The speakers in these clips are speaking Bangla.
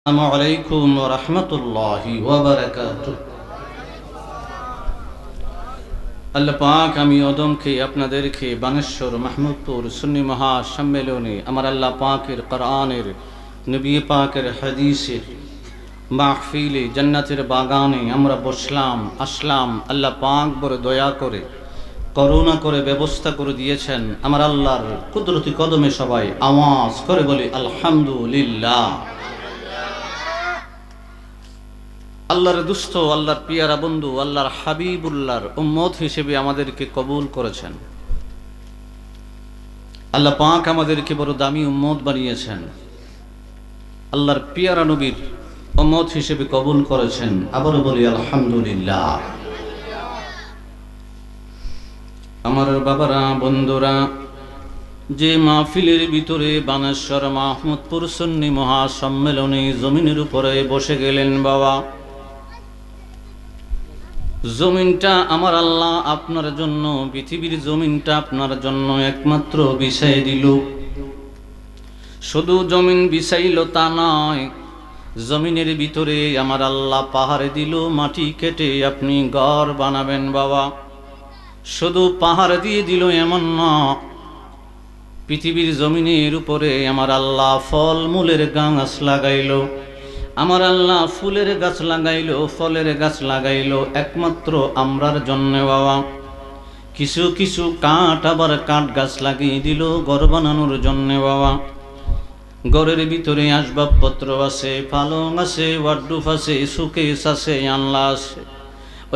আসসালামু আলাইকুম ওয়া রাহমাতুল্লাহি ওয়া বারাকাতুহু। আল্লাহ পাক আমি ওদমকে আপনাদেরকে বানেশ্বর মাহমুদপুর সুন্নি মহা সম্মেলনে আমার আল্লাহ পাকের কোরআনের নবী পাকের হাদিসের মাহফিলে জান্নাতের বাগানে আমরা আসলাম। আল্লাহ পাক বড় দয়া করে করুণা করে ব্যবস্থা করে দিয়েছেন। আমার আল্লাহর কুদরতি কদমে সবাই আওয়াজ করে বলি আলহামদুলিল্লাহ। আল্লাহর দুস্থ, আল্লাহর পিয়ারা বন্ধু, আল্লাহর হাবিবুল্লাহর উম্মত হিসেবে আমাদেরকে কবুল করেছেন। আল্লাহ পাক আমাদেরকে বড় দামি উম্মত বানিয়েছেন। আল্লাহর পিয়ারা নবীর উম্মত হিসেবে কবুল করেছেন। আবারও বলি আলহামদুলিল্লাহ। আমার বাবারা, বন্ধুরা, যে মাহফিলের ভিতরে বানেশ্বর মাহমুদপুর সুন্নি মহা সম্মেলনে জমিনের উপরে বসে গেলেন বাবা, জমিনটা আমার আল্লাহ আপনার জন্য, পৃথিবীর জমিনটা আপনার জন্য একমাত্র বিছাই দিল। শুধু জমিন বিছাইল তা নয়, জমিনের ভিতরে আমার আল্লাহ পাহাড় দিল, মাটি কেটে আপনি ঘর বানাবেন বাবা। শুধু পাহাড় দিয়ে দিল এমন না, পৃথিবীর জমিনের উপরে আমার আল্লাহ ফল মূলের গাছ লাগাইল, আমার আল্লাহ ফুলের গাছ লাগাইলো, ফলের গাছ লাগাইলো একমাত্র আমরার জন্য বাবা। কিছু কিছু কাঠ আবার কাঠ গাছ লাগিয়ে দিল ঘর বানানোর জন্য বাবা। ঘরের ভিতরে আসবাবপত্র আছে, পালং আছে, ওয়ার্ডরোব আছে, শোকেস আছে, আনলা আছে,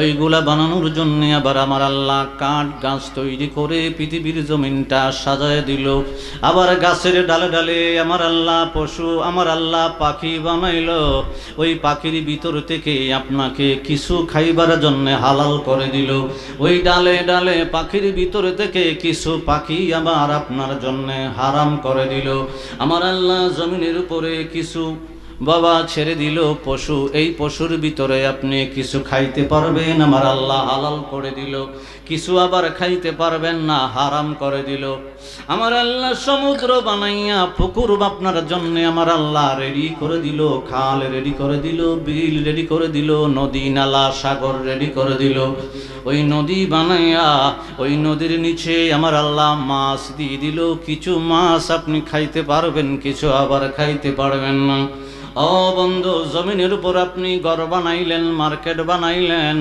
ওইগুলা বানানোর জন্য আবার আমার আল্লাহ কাঠ গাছ তৈরি করে পৃথিবীর জমিনটা সাজায় দিল। আবার গাছের ডালে ডালে আমার আল্লাহ পশু, আমার আল্লাহ পাখি বানাইল। ওই পাখির ভিতর থেকে আপনাকে কিছু খাইবার জন্য হালাল করে দিল। ওই ডালে ডালে পাখির ভিতর থেকে কিছু পাখি আবার আপনার জন্য হারাম করে দিল। আমার আল্লাহ জমিনের উপরে কিছু বাবা ছেড়ে দিল পশু, এই পশুর ভিতরে আপনি কিছু খাইতে পারবেন, আমার আল্লাহ হালাল করে দিল। কিছু আবার খাইতে পারবেন না, হারাম করে দিল। আমার আল্লাহ সমুদ্র বানাইয়া পুকুর আপনার জন্য আমার আল্লাহ রেডি করে দিল, খাল রেডি করে দিল, বিল রেডি করে দিল, নদী নালা সাগর রেডি করে দিল। ওই নদী বানাইয়া ওই নদীর নিচে আমার আল্লাহ মাছ দিয়ে দিল। কিছু মাছ আপনি খাইতে পারবেন, কিছু আবার খাইতে পারবেন না। ও বন্ধু, জমিনের উপর আপনি ঘর বানাইলেন, মার্কেট বানাইলেন।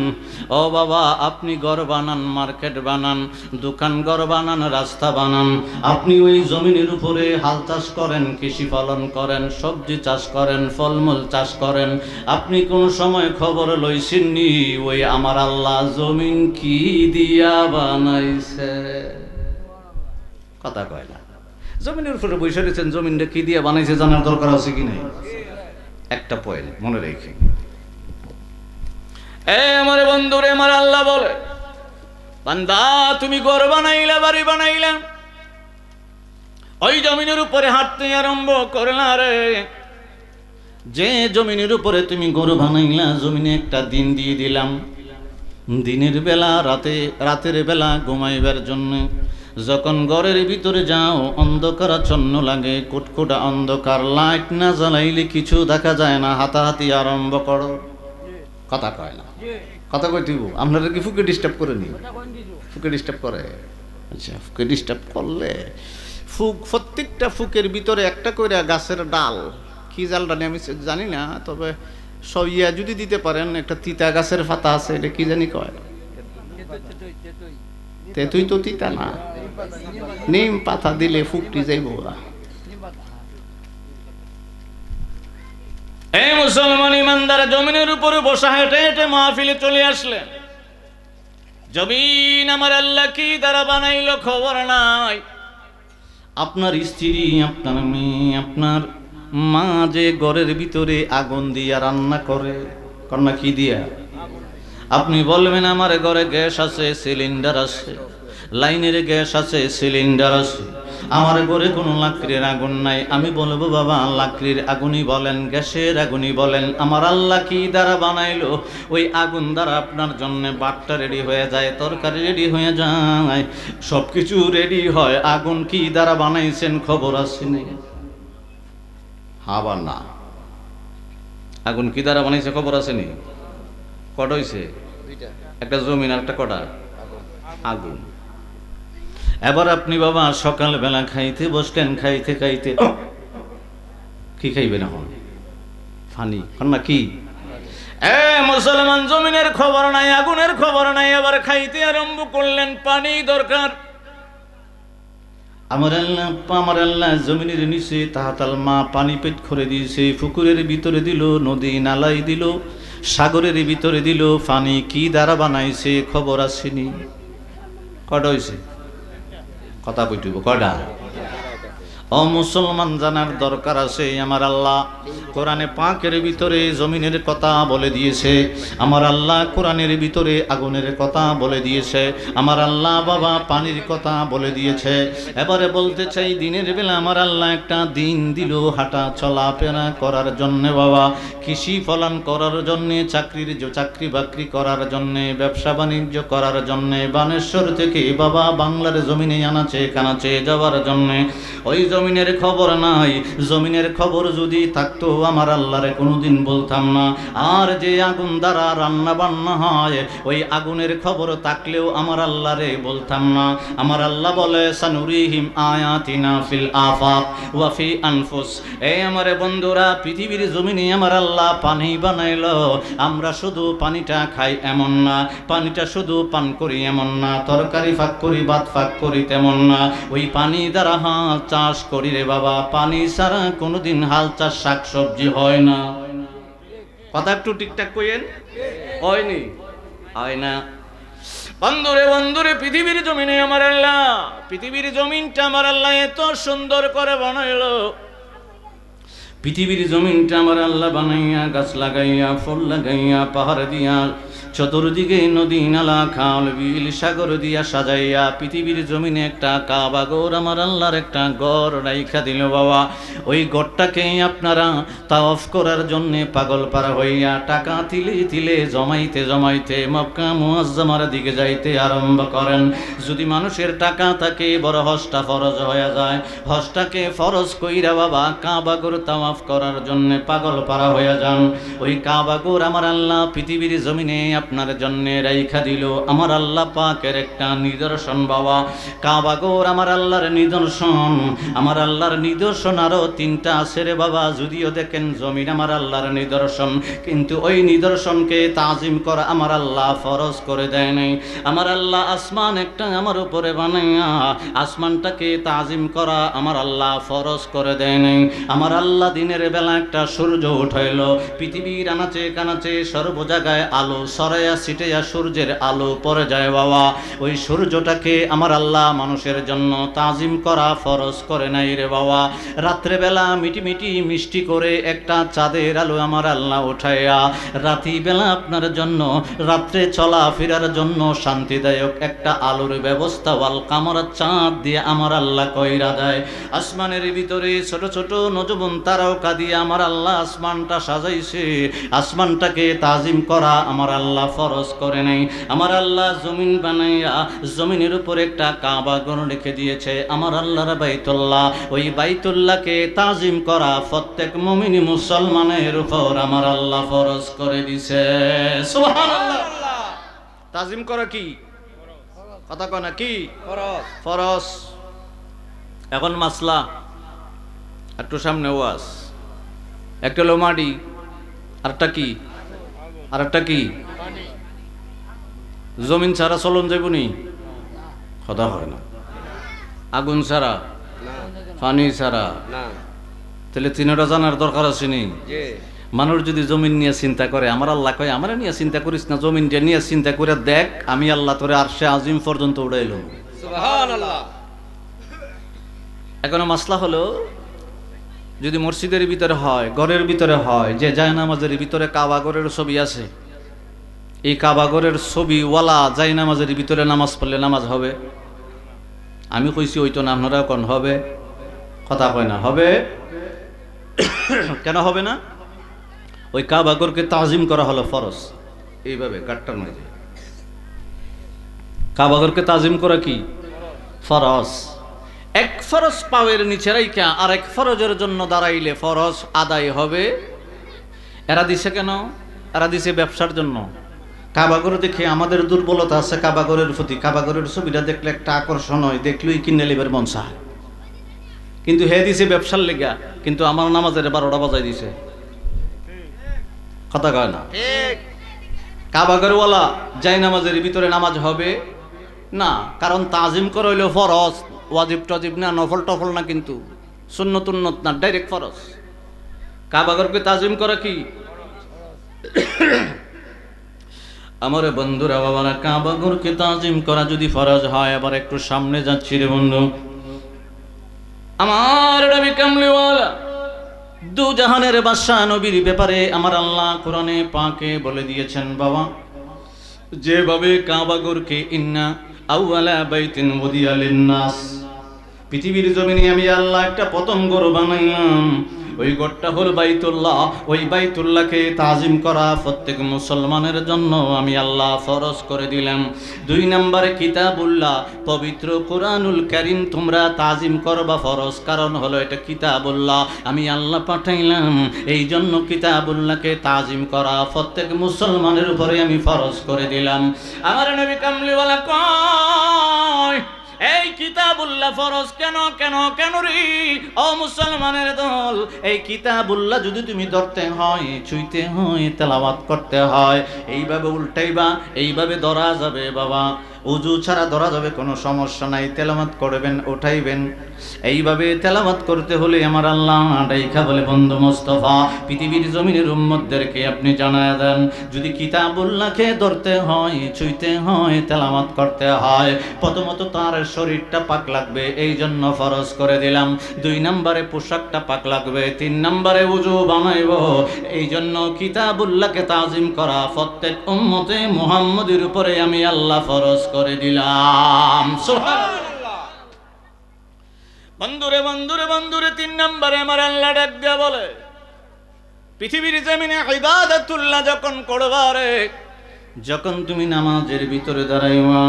ও বাবা, আপনি ঘর বানান, মার্কেট বানান, দোকান ঘর বানান, রাস্তা বানান। আপনি ওই জমিনের উপরে হাল চাষ করেন, কৃষি পালন করেন, সবজি চাষ করেন, ফলমূল চাষ করেন। আপনি কোন সময় খবর লইছেননি ওই আমার আল্লাহ জমিন কি দিয়া বানাইছে? কথা কয় না। জমিনের উপরে বসে রয়েছেন, জমিনটা কি দিয়া বানাইছে জানার দরকার আছে কি নাই? একটা পয়েন্ট মনে রেখে, আমার বন্ধুরে, আমার আল্লাহ বলে, বান্দা তুমি ঘর বানাইলা, বাড়ি বানাইলা, ওই জমিনের উপরে হাঁটতে আরম্ভ করলা রে। যে জমিনের উপরে তুমি ঘর বানাইলা, জমিনে একটা দিন দিয়ে দিলাম। দিনের বেলা রাতের বেলা ঘুমাইবার জন্য যখন ঘরের ভিতরে যাও অন্ধকারাচ্ছন্ন লাগে, কুটকুটা অন্ধকার, লাইট না জ্বালাইলে কিছু দেখা যায় না, হাতাহাতি আরম্ভ করো। কথা কয় না, কথা কই দিব। আপনারা কি ফুকে ডিস্টার্ব করে নি? ফুকে ডিস্টার্ব করে? আচ্ছা, ফুকে ডিস্টার্ব করলে ফুক, প্রত্যেকটা ফুকের ভিতরে একটা করে গাছের ডাল, কি জালটা আমি জানি না, তবে সব ইয়া যদি দিতে পারেন, একটা তিতা গাছের পাতা আছে, এটা কি জানি কয়, তেতুই তো তিতা না, নিম পাতা দিলে ফুকটি যাইব। এই মুসলমান ইমানদার জমিনের উপরে বসা হেঁটে হেঁটে মাহফিলে চলে আসলেন। জমিন আমার আল্লাহ কি দ্বারা বানাইল খবর নাই। আপনার স্ত্রী, আপনার মেয়ে, আপনার মা যে ঘরের ভিতরে আগুন দিয়া রান্না করে, কন্যা কি দিয়া? আপনি বলবেন আমার ঘরে গ্যাস আছে, সিলিন্ডার আছে, লাইনের গ্যাস আছে, সিলিন্ডার আছে, আমার ঘরে কোনো লাকড়ির আগুন নাই। আমি বলবো বাবা, লাকড়ির আগুনই বলেন, গ্যাসের আগুনই বলেন, আমার আল্লাহ কি দ্বারা বানাইলো? ওই আগুন দ্বারা আপনার জন্য ভাতটা রেডি হয়ে যায়, তরকারি রেডি হয়ে যায়, সব কিছু রেডি হয়। আগুন কি দ্বারা বানাইছেন খবর আছে? নেই? হাবা না। আগুন কি দ্বারা বানাইছে খবর আছে নি? কটা হইছে? একটা জমিন আর একটা কটা আগুন। এবার আপনি বাবা সকালবেলা খাইতে বসলেন, খাইতে খাইতে কি খাইবেন এখন? পানি না কি? মুসলমান, জমিনের খবর নাই, আগুনের খবর নাই, আবার খাইতে আরম্ভ করলেন। পানি দরকার। আমার আল্লাহ জমিনের নিচে তাহাতাল মা পানি পেট করে দিয়েছে। পুকুরের ভিতরে দিল, নদী নালাই দিল, সাগরের ভিতরে দিল। পানি কি দ্বারা বানাইছে খবর আসেনি? কটা হয়েছে? কথা কইটুব কটা? ও মুসলমান, জানার দরকার আছে। আমার আল্লাহ কোরআনে পাকের ভিতরে জমিনের কথা বলে দিয়েছে। আমার আল্লাহ কোরআনের ভিতরে আগুনের কথা বলে দিয়েছে। আমার আল্লাহ বাবা পানির কথা বলে দিয়েছে। এবারে বলতে চাই, দিনের বেলা আমার আল্লাহ একটা দিন দিল হাঁটা চলাফেরা করার জন্যে, বাবা কৃষি ফলন করার জন্যে, চাকরি বাকরি করার জন্যে, ব্যবসা বাণিজ্য করার জন্যে, বানেশ্বর থেকে বাবা বাংলার জমিনে আনাচে কানাচে যাওয়ার জন্যে। ওই জমিনের খবর নাই। জমিনের খবর যদি থাকতো আমার আল্লাহরে কোনোদিন বলতাম না। আর যে আগুন দ্বারা রান্না বান্না হয়, ওই আগুনের খবর থাকলেও আমার আল্লাহরে বলতাম না। আমার আল্লাহ বলে, সানুরিহিম আয়াতিনা ফিল আফাক ওয়া ফি আনফুস। এই আমার বন্ধুরা, পৃথিবীর জমিনে আমার আল্লাহ পানি বানাইলো। আমরা শুধু পানিটা খাই এমন না, পানিটা শুধু পান করি এমন না, তরকারি ফাঁক করি, ভাত ফাঁক করি তেমন না। ওই পানি দ্বারা হাল চাষ করি রে বাবা। পানি ছাড়া কোনোদিন হাল চাষ শাকসবজি হয় না। কথা একটু ঠিকঠাক কইেন, হয়নি? হয় না। বন্ধুরে পৃথিবীর জমিনে আমার আল্লাহ, পৃথিবীর জমিনটা আমার আল্লাহ এত সুন্দর করে বানাইলো। পৃথিবীর জমিনটা আমার আল্লাহ বানাইয়া, গাছ লাগাইয়া, ফল লাগাইয়া, পাহাড় দিয়া, চতুর্দিকে নদী নালা খাল বিল সাগর দিয়া সাজাইয়া পৃথিবীর জমিনে একটা কাবা ঘর আমার আল্লাহর একটা ঘর রাইখা দিল বাবা। ওই ঘরটাকে আপনারা তাওয়াফ করার জন্যে পাগল পারা হইয়া টাকা তিলে তিলে জমাইতে জমাইতে মক্কা মুআজ্জামার দিকে যাইতে আরম্ভ করেন। যদি মানুষের টাকা থাকে, বড় হজটা ফরজ হয়ে যায়। হজটাকে ফরজ কইরা বাবা কাবা ঘর তাওয়াফ করার জন্যে পাগল পারা হয়ে যান। ওই কাবা ঘর আমার আল্লাহ পৃথিবীর জমিনে আপনার জন্য রাইখা দিল। আমার আল্লাহ পাকের একটা নিদর্শন বাবা। কাবা ঘর আমার আল্লাহর নিদর্শন। আমার আল্লাহর নিদর্শন আরো তিনটা আছে রে বাবা। যদিও দেখেন জমিন আমার আল্লাহর নিদর্শন, কিন্তু ওই নিদর্শনকে তাজিম করা আমার আল্লাহ ফরজ করে দেয় নাই। আমার আল্লাহ আসমান একটা আমার উপরে বানাইয়া আসমানটাকে তাজিম করা আমার আল্লাহ ফরজ করে দেয় নাই। আমার আল্লাহ দিনের বেলা একটা সূর্য উঠাইল। পৃথিবীর আনাচে কানাচে সর্ব জায়গায় আলো সরাইয়া ছিটাইয়া সূর্যের আলো পড়ে যায় বাবা। ওই সূর্যটাকে আমার আল্লাহ মানুষের জন্য তাজিম করা ফরজ করে নাই রে বাবা। রাত্রেবেলা মিটি মিষ্টি করে একটা চাঁদের আলো আমার আল্লাহ উঠাইয়া রাতি বেলা আপনার জন্য, রাত্রে চলা ফেরার জন্য শান্তিদায়ক একটা আলোর ব্যবস্থা ওয়াল কামর চাঁদ দিয়ে আমার আল্লাহ কইরা দেয়। আসমানের ভিতরে ছোট ছোট নজবুন তারকা দিয়ে আমার আল্লাহ আসমানটা সাজাইছে। আসমানটাকে তাজিম করা আমার আল্লাহ ফরজ করে নাই। আমার আল্লাহ জমিন বানাইয়া জমিনের উপর একটা কাবা ঘর রেখে দিয়েছে আমার আল্লাহর বাইতুল্লাহ। ওই বাইতুল্লাহকে তাজিম করা প্রত্যেক মুমিন মুসলমানের উপর আমার আল্লাহ ফরজ করে দিয়েছে। সুবহানাল্লাহ। তাজিম করা কি কথা কয় না কি ফরজ? ফরজ। এখন মাসলা একটু সামনে ওয়াজ। একটা হলো মাটি, আরেকটা কি? আরেকটা কি? জমিন ছাড়া চলন যাইব নি? কথা হয় না। আগুন ছাড়া, পানি ছাড়া, তাহলে তিনটা জানার দরকার আছে নি? মানুষ যদি জমিন নিয়ে চিন্তা করে, আমার আল্লাহ কয় আমরা নিয়ে চিন্তা করিস না, জমিনটা নিয়ে চিন্তা করে দেখ, আমি আল্লাহ তোরে আরশে আজিম পর্যন্ত উড়াইল। সুবহানাল্লাহ। এখন মাসলা হলো, যদি মসজিদের ভিতরে হয়, ঘরের ভিতরে হয়, যে জায়নামাজের ভিতরে কাবা ঘরের ছবি আছে, এই কাবা ঘরের ছবি ওয়ালা জায়নামাজের ভিতরে নামাজ পড়লে নামাজ হবে? আমি কইছি ওই তো না, আপনারাও কোন হবে? কথা কয় না হবে। কেন হবে না? ওই কাবা ঘরকে তাজিম করা হলো ফরজ। এইভাবে গাট্টার মাঝে কাবা ঘরকে তাজিম করা কি ফরজ। এক ফরজ পাওয়ের নিচে রাইখা আর এক ফরজের জন্য দাঁড়াইলে ফরজ আদায় হবে। এরা দিছে কেন? এরা দিছে ব্যবসার জন্য। কাবাগর দেখে আমাদের দুর্বলতা আছে কাবাগরের প্রতি। কাবাগরের ছবিটা দেখলে একটা আকর্ষণ হয়, দেখলেই কিনে লিবার মন চায়। কিন্তু হে দিছে ব্যবসার লেগা, কিন্তু আমার নামাজের 12টা বাজাই দিছে। কথা কয় না? কাবাগরওয়ালা যাই নামাজের ভিতরে নামাজ হবে না, কারণ তাজিম করা হইলো ফরজ, ওয়াজিব টজিব না, নফল টফল না, কিন্তু সুন্নত উন্নত না, ডাইরেক্ট ফরজ। কাবাগরকে তাজিম করা কি? আমার বন্ধুরা বাবারা, কাবাগরকে তাজিম করা যদি ফরজ হয়, আবার একটু সামনে যাচ্ছি রে বন্ধু, আমার নবী কামলিওয়ালা দু জাহানের বাদশা নবীর ব্যাপারে আমার আল্লাহ কোরআনে পাকে বলে দিয়েছেন বাবা, যেভাবে কাবাগরকে ইন্না আউয়ালা বাইতিন উদিয়া লিন্নাস, পৃথিবীর জমিনে আমি আল্লাহ একটা প্রথম ঘর বানাইলাম, ওই ঘরটা হল বাইতুল্লাহ। ওই বাইতুল্লাহকে তাজিম করা প্রত্যেক মুসলমানের জন্য আমি আল্লাহ ফরজ করে দিলাম। 2 নম্বরে কিতাবুল্লাহ, পবিত্র কোরআনুল কারীম তোমরা তাজিম করবা ফরজ, কারণ হলো এটা কিতাবুল্লাহ, আমি আল্লাহ পাঠাইলাম, এই জন্য কিতাবুল্লাহকে তাজিম করা প্রত্যেক মুসলমানের উপরে আমি ফরজ করে দিলাম। আমার নবী কামলিওয়ালা কয়, এই কিতাবুল্লাহ ফরজ কেন কেন কেন রে ও মুসলমানের দল? এই কিতাবুল্লাহ যদি তুমি ধরতে হয়, ছুঁইতে হয়, তেলাওয়াত করতে হয়, এইভাবে উল্টাইবা, এইভাবে ধরা যাবে বাবা। উজু ছাড়া ধরা যাবে, কোনো সমস্যা নাই, তেলাওয়াত করবেন, উঠাইবেন। এইভাবে তেলাওয়াত করতে হলে আমার আল্লাহ ডাইখা বলে, বন্ধু মুস্তাফা, পৃথিবীর জমিনের উম্মতদেরকে আপনি জানায় দেন, যদি কিতাবুল্লাহকে ধরতে হয়, ছুঁইতে হয়, তেলাওয়াত করতে হয়, প্রথমত তার শরীরটা পাক লাগবে, এই জন্য ফরজ করে দিলাম। 2 নম্বরে পোশাকটা পাক লাগবে, 3 নম্বরে উজু বানাইব, এই জন্য কিতাবুল্লাহকে তাজিম করা প্রত্যেক উম্মতে মুহাম্মদের উপরে আমি আল্লাহ ফরজ করে দিলাম। সুবহানাল্লাহ। বন্ধুরে বন্ধুরে বন্ধুরে 3 নম্বরে আমার আল্লাহ ডাক দিয়া বলে, পৃথিবীর জমিনে ইবাদতুল্লাহ যখন করবা রে, যখন তুমি নামাজের ভিতরে দাঁড়াইবা,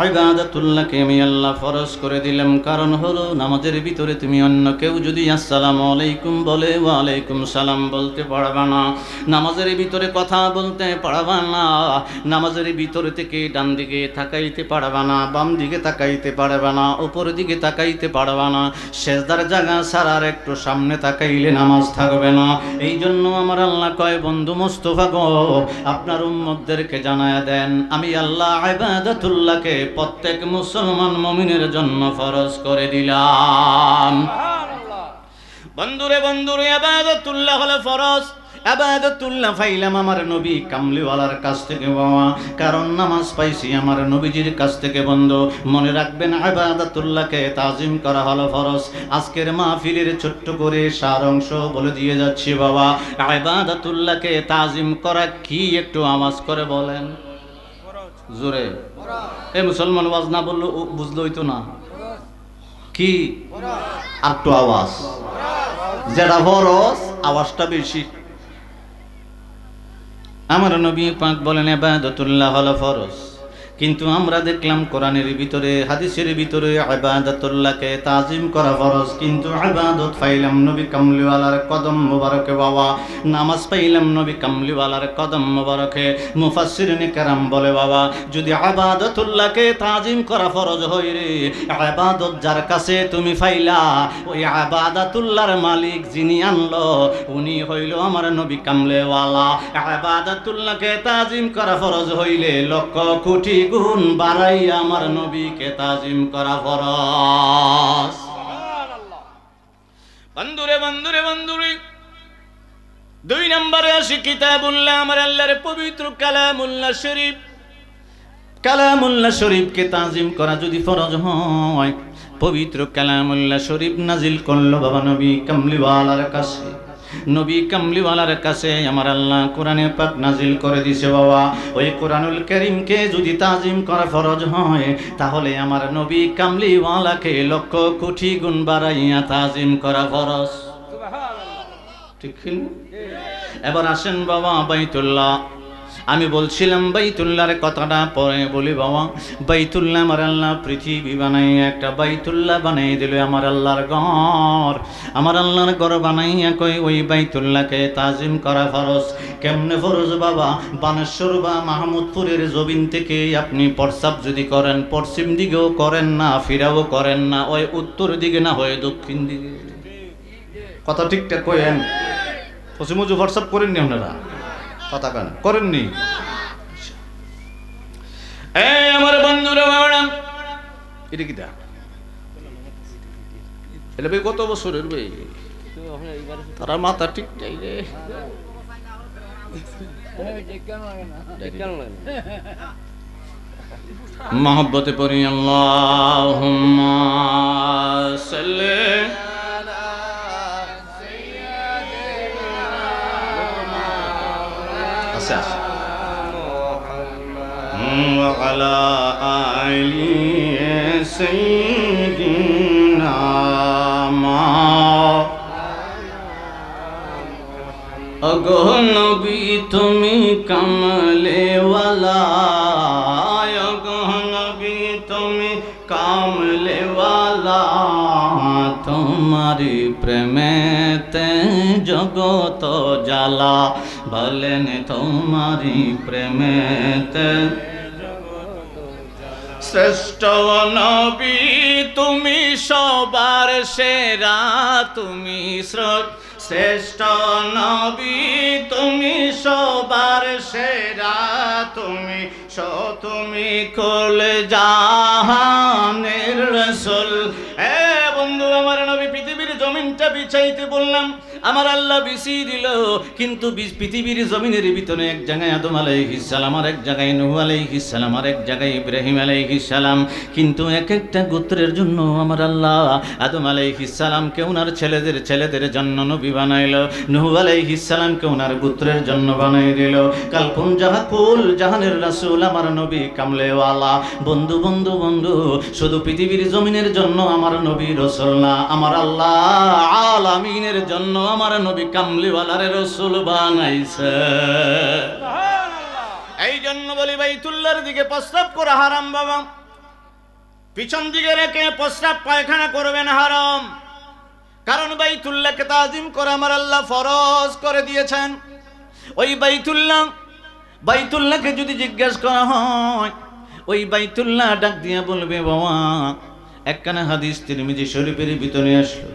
ইবাদতুল্লাহকে আমি আল্লাহ ফরজ করে দিলাম। কারণ হলো নামাজের ভিতরে তুমি অন্য কেউ যদি আসসালামু আলাইকুম বলে, ওয়া আলাইকুম সালাম বলতে পারবা না, নামাজের ভিতরে কথা বলতে পারবা না, নামাজের ভিতরে থেকে ডান দিকে তাকাইতে পারবা না, বাম দিকে তাকাইতে পারবা না, উপর দিকে তাকাইতে পারবা না, সেজদার জায়গা ছাড়ার একটু সামনে তাকাইলে নামাজ থাকবে না। এই জন্য আমার আল্লাহ কয়, বন্ধু মুস্তাফা গো, আপনার উম্মতদেরকে জানায়া দেন, আমি আল্লাহ ইবাদতুল্লাহকে প্রত্যেক মুসলমান মুমিনের জন্য ফরজ করে দিলাম। সুবহানাল্লাহ। বন্ধুরে বন্ধুরে, ইবাদতুল্লাহ হলো ফরজ। ইবাদতুল্লাহ পাইলাম আমার নবী কামলিওয়ালার কাছ থেকে বাবা, কারণ নামাজ পাইছি আমার নবীজির কাছ থেকে। বন্ধু মনে রাখবেন, ইবাদতুল্লাহকে তাজিম করা হলো ফরজ। আজকের মাহফিলের ছোট্ট করে সার অংশ বলে দিয়ে যাচ্ছি বাবা, ইবাদতুল্লাহকে তাজিম করা কি একটু আওয়াজ করে বলেন জোরে। এই মুসলমান ওয়াজ না বললো বুঝলো হইতো না কি? একটু আওয়াজ, যেটা ফরজ আওয়াজটা বেশি। আমার নবী পাক বলেন ইবাদতুল্লাহ হলো ফরজ, কিন্তু আমরা দেখলাম কোরআনের ভিতরে, হাদিসের ভিতরে ইবাদতুল্লাহকে তাজিম করা ফরজ, কিন্তু ইবাদত পাইলাম নবী কামলিওয়ালার কদম মোবারকে বাবা, নামাজ পাইলাম নবী কামলিওয়ালার কদম মোবারকে। মুফাসসিরিনে কেরাম বলে বাবা, যদি ইবাদতুল্লাহকে তাজিম করা ফরজ হয় রে, ইবাদত যার কাছে তুমি পাইলা, ওই ইবাদতুল্লাহর মালিক যিনি আনলো, উনি হইল আমার নবী কামলিওয়ালা। ইবাদতুল্লাহকে তাজিম করা ফরজ হইলে লক্ষ কোটি গুণ বাড়াই আমার নবীকে তাজিম করা ফরজ। সুবহানাল্লাহ। বন্ধুরে বন্ধুরে বন্ধুরে, 2 নম্বরে আসি কিতাবুল্লাহ, আমার আল্লাহর পবিত্র কালামুল্লাহ শরীফ। কালামুল্লাহ শরীফকে তাজিম করা যদি ফরজ হয়, পবিত্র কালামুল্লাহ শরীফ নাজিল করলো বাবা নবী কামলিওয়ালার কাছে। নবী কামলিওয়ালার কাছে আমার আল্লাহ কোরআনে পাক নাজিল করে দিছে বাবা। ওই কোরআনুল কারীমকে যদি তাজিম করা ফরজ হয়, তাহলে আমার নবী কামলিওয়ালাকে লক্ষ কোটি গুণ বাড়াইয়া তাজিম করা ফরজ। সুবহানাল্লাহ। ঠিক। এবার আসেন বাবা বাইতুল্লাহ, আমি বলছিলাম বাইতুল্লাহর কথাটা পরে বলি বাবা। বাইতুল্লাহ আমার আল্লাহ পৃথিবী বানাইয়া একটা বাইতুল্লাহ বানাই দিল আমার আল্লাহর ঘর। আমার আল্লাহর ঘর বানাইয়া কই ওই বাইতুল্লাহকে তাজিম করা ফরজ। কেমনে ফরজ বাবা? বানেশ্বর বা মাহমুদপুরের জমিন থেকে আপনি প্রস্রাব যদি করেন, পশ্চিম দিকেও করেন না, ফিরাও করেন না, ওই উত্তর দিকে না হয়ে দক্ষিণ দিকে। কথা ঠিকঠাক কইেন। পশ্চিম উজু প্রস্রাব করেননি আপনারা? কথা কেন করেননি? এই আমার বন্ধুরা বাবা, এটা কি এটা ভাই কত বছরের ভাই? তারা মাথা ঠিক চাই রে। মহব্বতে পড়ি আল্লাহুম্মা সাল্লি وعلى آل سيدنا أگو نبی تمی کملے والا أگو نبی تمی کملے والا তোমারি প্রেমেতে জগত জ্বালা বলেন তোমারি প্রেমেতে শ্রেষ্ঠ নবী তুমি সবার সেরা তুমি শ্রেষ্ঠ নবী তুমি সবার সেরা তুমি কুল জাহানের রাসূল। এ বন্ধু আমার নবী পৃথিবীর জমিনটা বিছাইতে বললাম, আমার আল্লাহ বিছিয়ে দিল, কিন্তু পৃথিবীর জমিনের ভিতরে এক জায়গায় আদম আলাইহিস সালাম, আর এক জায়গায় নূহ আলাইহিস সালাম, আর এক জায়গায় ইব্রাহিম আলাইহিস সালাম। কিন্তু এক একটা গোত্রের জন্য আমার আল্লাহ আদম আলাইহিস সালামকে ওনার ছেলেদের জন্য নবী বানাইলো, নূহ আলাইহিস সালামকে ওনার গোত্রের জন্য বানাই দিল। কালকুন কুল জাহানের রাসূল আমার নবী কামলেওয়ালা। বন্ধু বন্ধু বন্ধু, শুধু পৃথিবীর জমিনের জন্য আমার নবী রাসূল না, আমার আল্লাহ আলামিনের জন্য আমার নবী কামলিওয়ালার রাসূল বানাইছে। এই জন্য বলি বাইতুল্লাহর দিকে প্রস্রাব করা হারাম বাবা। পিছন দিকে রেখে প্রস্রাব পায়খানা করবেন হারাম। কারণ বাইতুল্লাহকে তাজিম করে আমার আল্লাহ ফরজ করে দিয়েছেন। ওই বাইতুল্লাহকে যদি জিজ্ঞাসা করা হয়, ওই বাইতুল্লাহ ডাক দিয়া বলবে বাবা। একখানা হাদিস তিরমিজি শরীফের ভিতরে আসলো,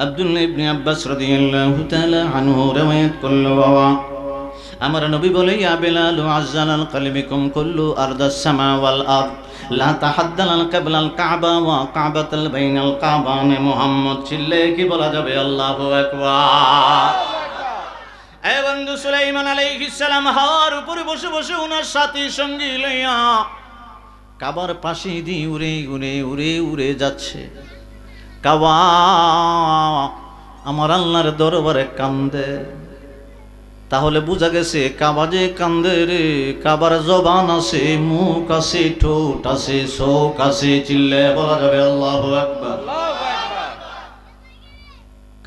আব্দুল্লাহ ইবনে আব্বাস রাদিয়াল্লাহু তাআলা আনহু riwayat করলো বাবা, আমার নবী বলে ইয়া বেলাল আযযালাল কলবিকুম কুল্লু আরদাস সামা ওয়াল আরদ লা তাহাদ্দালাল কিবলাল কাবা ওয়া কাবাতাল বাইনাল কাবানে। মুহাম্মদ চিল্লে কি বলা যাবে আল্লাহু আকবার। এই বন্ধু সুলাইমান আলাইহিস সালাম হাওয়ার উপরে বসে বসে ওনার সাথী সঙ্গী লইয়া কাবার পাশে দিয়ে উড়ে উড়ে উড়ে উড়ে যাচ্ছে। কাবা আমার আল্লাহর দরবারে কান্দে। তাহলে বোঝা গেছে কাবা যে কান্দে রে, কাবার জবান আছে, মুখ আছে, ঠোঁট আছে, চোখ আছে, চিল্লে বলা যাবে আল্লাহু আকবার।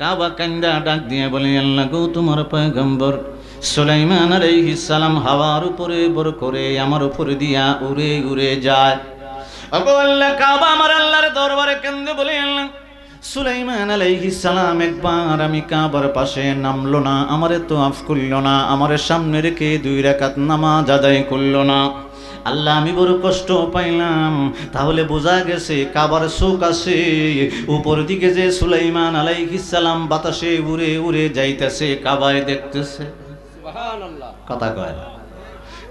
কাবা কান্দা ডাক দিয়ে বলে আল্লাহ গো তোমার পয়গম্বর সুলাইমান আলাইহিস সালাম হাওয়ার উপরে বর করে আমার উপরে দিয়া উড়ে উড়ে যায়। ওগো আল্লাহ, কাবা আমার আল্লাহর দরবারে কান্দে বলে আল্লাহ সুলাইমান আলাইহিস সালাম একবার আমি কাবার পাশে নামলো না, আমারে তো আফ করলো না, আমারে সামনে রেখে 2 রাকাত নামাজ আদায় করলো না। আল্লাহ আমি বড় কষ্ট পাইলাম। তাহলে বোঝা গেছে কাবার চোখ আছে, উপর দিকে যে সুলাইমান আলাইহিস সালাম বাতাসে উড়ে উড়ে যাইতেছে, কাবায় দেখতেছে। সুবহানাল্লাহ, কথা কয়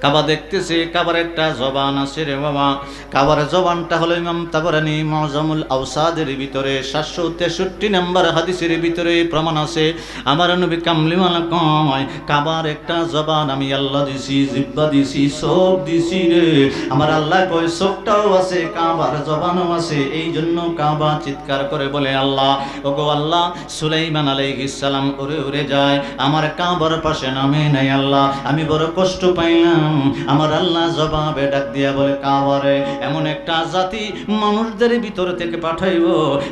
কাবা দেখতেছে। কাবার একটা জবান আছে রে বাবা। কাবার জবানটা হলো ইমাম তাবরানী মুআজ্জামুল আওসাদের ভিতরে 763 নম্বর হাদিসের ভিতরে প্রমাণ আছে। আমার নবী কামলিওয়ালা কয় কাবার একটা জবান আমি আল্লাহ দিছি, জিহ্বা দিছি, চোখ দিছি রে। আমার আল্লাহ কয় চোখটাও আছে, কাবার জবানও আছে। এই জন্য কাবা চিৎকার করে বলে আল্লাহ, ওগো আল্লাহ সুলাইমান আলাইহিস সালাম উড়ে উড়ে যায়, আমার কাবার পাশে নামে নাই। আল্লাহ আমি বড় কষ্ট পাইলাম। আমার আল্লাহ জবাবে ডাক দিয়া বলে কাওয়ারে এমন একটা জাতি মানুষদের ভিতর থেকে পাঠাইব